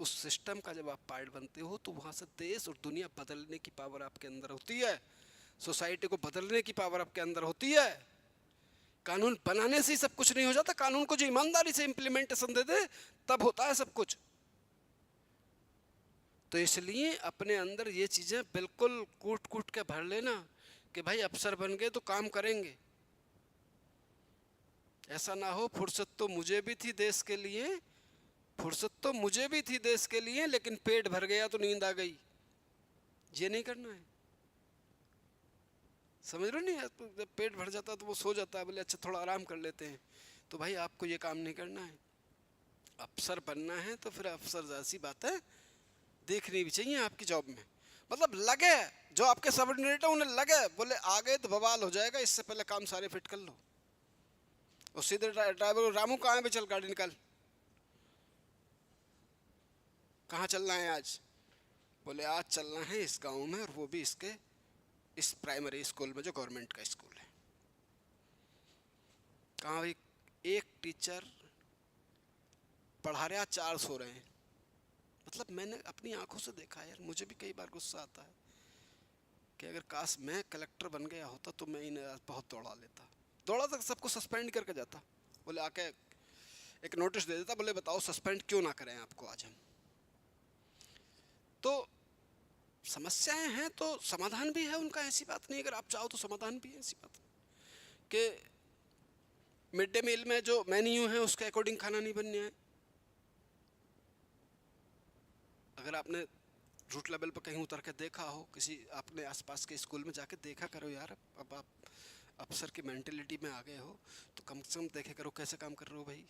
उस सिस्टम का जब आप पार्ट बनते हो तो वहाँ से देश और दुनिया बदलने की पावर आपके अंदर होती है, सोसाइटी को बदलने की पावर आपके अंदर होती है। कानून बनाने से ही सब कुछ नहीं हो जाता, कानून को जो ईमानदारी से इम्प्लीमेंटेशन दे दे तब होता है सब कुछ। तो इसलिए अपने अंदर ये चीज़ें बिल्कुल कूट कूट के भर लेना कि भाई अफसर बन गए तो काम करेंगे, ऐसा ना हो फुर्सत तो मुझे भी थी देश के लिए, फुर्सत तो मुझे भी थी देश के लिए, लेकिन पेट भर गया तो नींद आ गई। ये नहीं करना है, समझ रहे हो? नहीं, जब पेट भर जाता है तो वो सो जाता है, बोले अच्छा थोड़ा आराम कर लेते हैं। तो भाई आपको ये काम नहीं करना है। अफसर बनना है तो फिर अफसर जैसी बातें देखनी भी चाहिए आपकी जॉब में। मतलब लगे, जो आपके सबऑर्डिनेट है उन्हें लगे, बोले आ गए तो बवाल हो जाएगा, इससे पहले काम सारे फिट कर लो। और सीधे ड्राइवर को, रामू कहाँ है भी, चल गाड़ी निकाल, कहाँ चलना है आज? बोले आज चलना है इस गांव में, और वो भी इसके इस प्राइमरी स्कूल में जो गवर्नमेंट का स्कूल है। कहाँ भाई? एक टीचर पढ़ा रहा, 4 सो रहे हैं। मतलब मैंने अपनी आंखों से देखा है यार, मुझे भी कई बार गुस्सा आता है कि अगर काश मैं कलेक्टर बन गया होता तो मैं इन्हें बहुत दौड़ा लेता, दौड़ा तक सबको सस्पेंड करके जाता। बोले आके एक नोटिस दे देता, बोले बताओ सस्पेंड क्यों ना करें आपको आज हम। तो समस्याएं हैं तो समाधान भी है उनका, ऐसी बात नहीं, अगर आप चाहो तो समाधान भी है, ऐसी बात नहीं कि मिड डे मील में जो मेन्यू है उसके अकॉर्डिंग खाना नहीं बनना है। अगर आपने रूट लेवल पर कहीं उतर के देखा हो, किसी आपने आसपास के स्कूल में जाके देखा करो यार, अब आप अफसर की मेंटेलिटी में आ गए हो तो कम से कम देखे करो कैसे काम कर रहे हो भाई।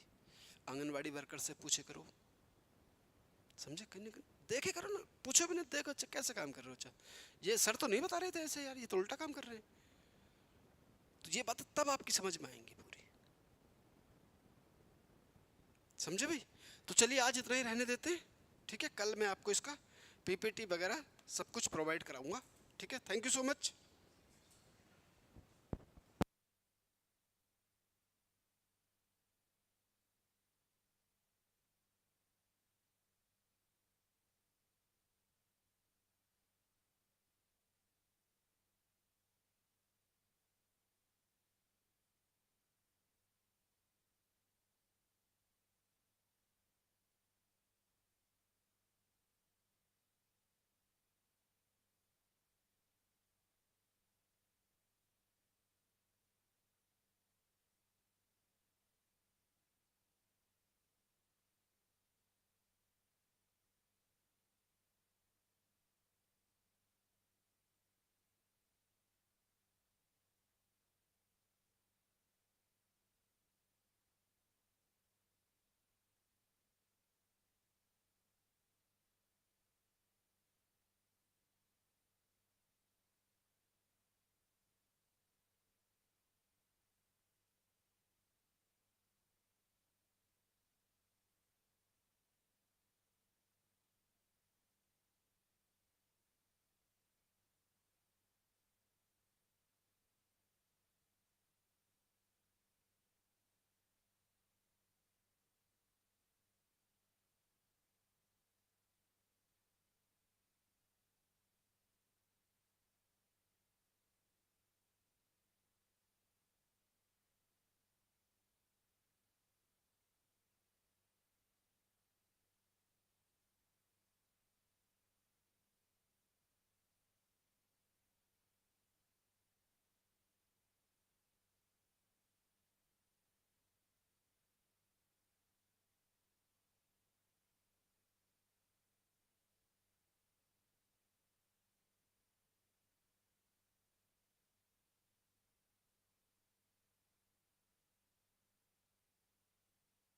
आंगनवाड़ी वर्कर से पूछे करो, समझे? कहीं देखे करो ना, पूछो भी नहीं, देखो अच्छा कैसे काम कर रहे हो। अच्छा ये सर तो नहीं बता रहे थे ऐसे यार, ये तो उल्टा काम कर रहे हैं। तो ये बात तब आपकी समझ में आएंगी पूरी, समझे भाई? तो चलिए आज इतना ही रहने देते हैं, ठीक है? कल मैं आपको इसका पीपीटी वगैरह सब कुछ प्रोवाइड कराऊंगा, ठीक है? Thank you so much.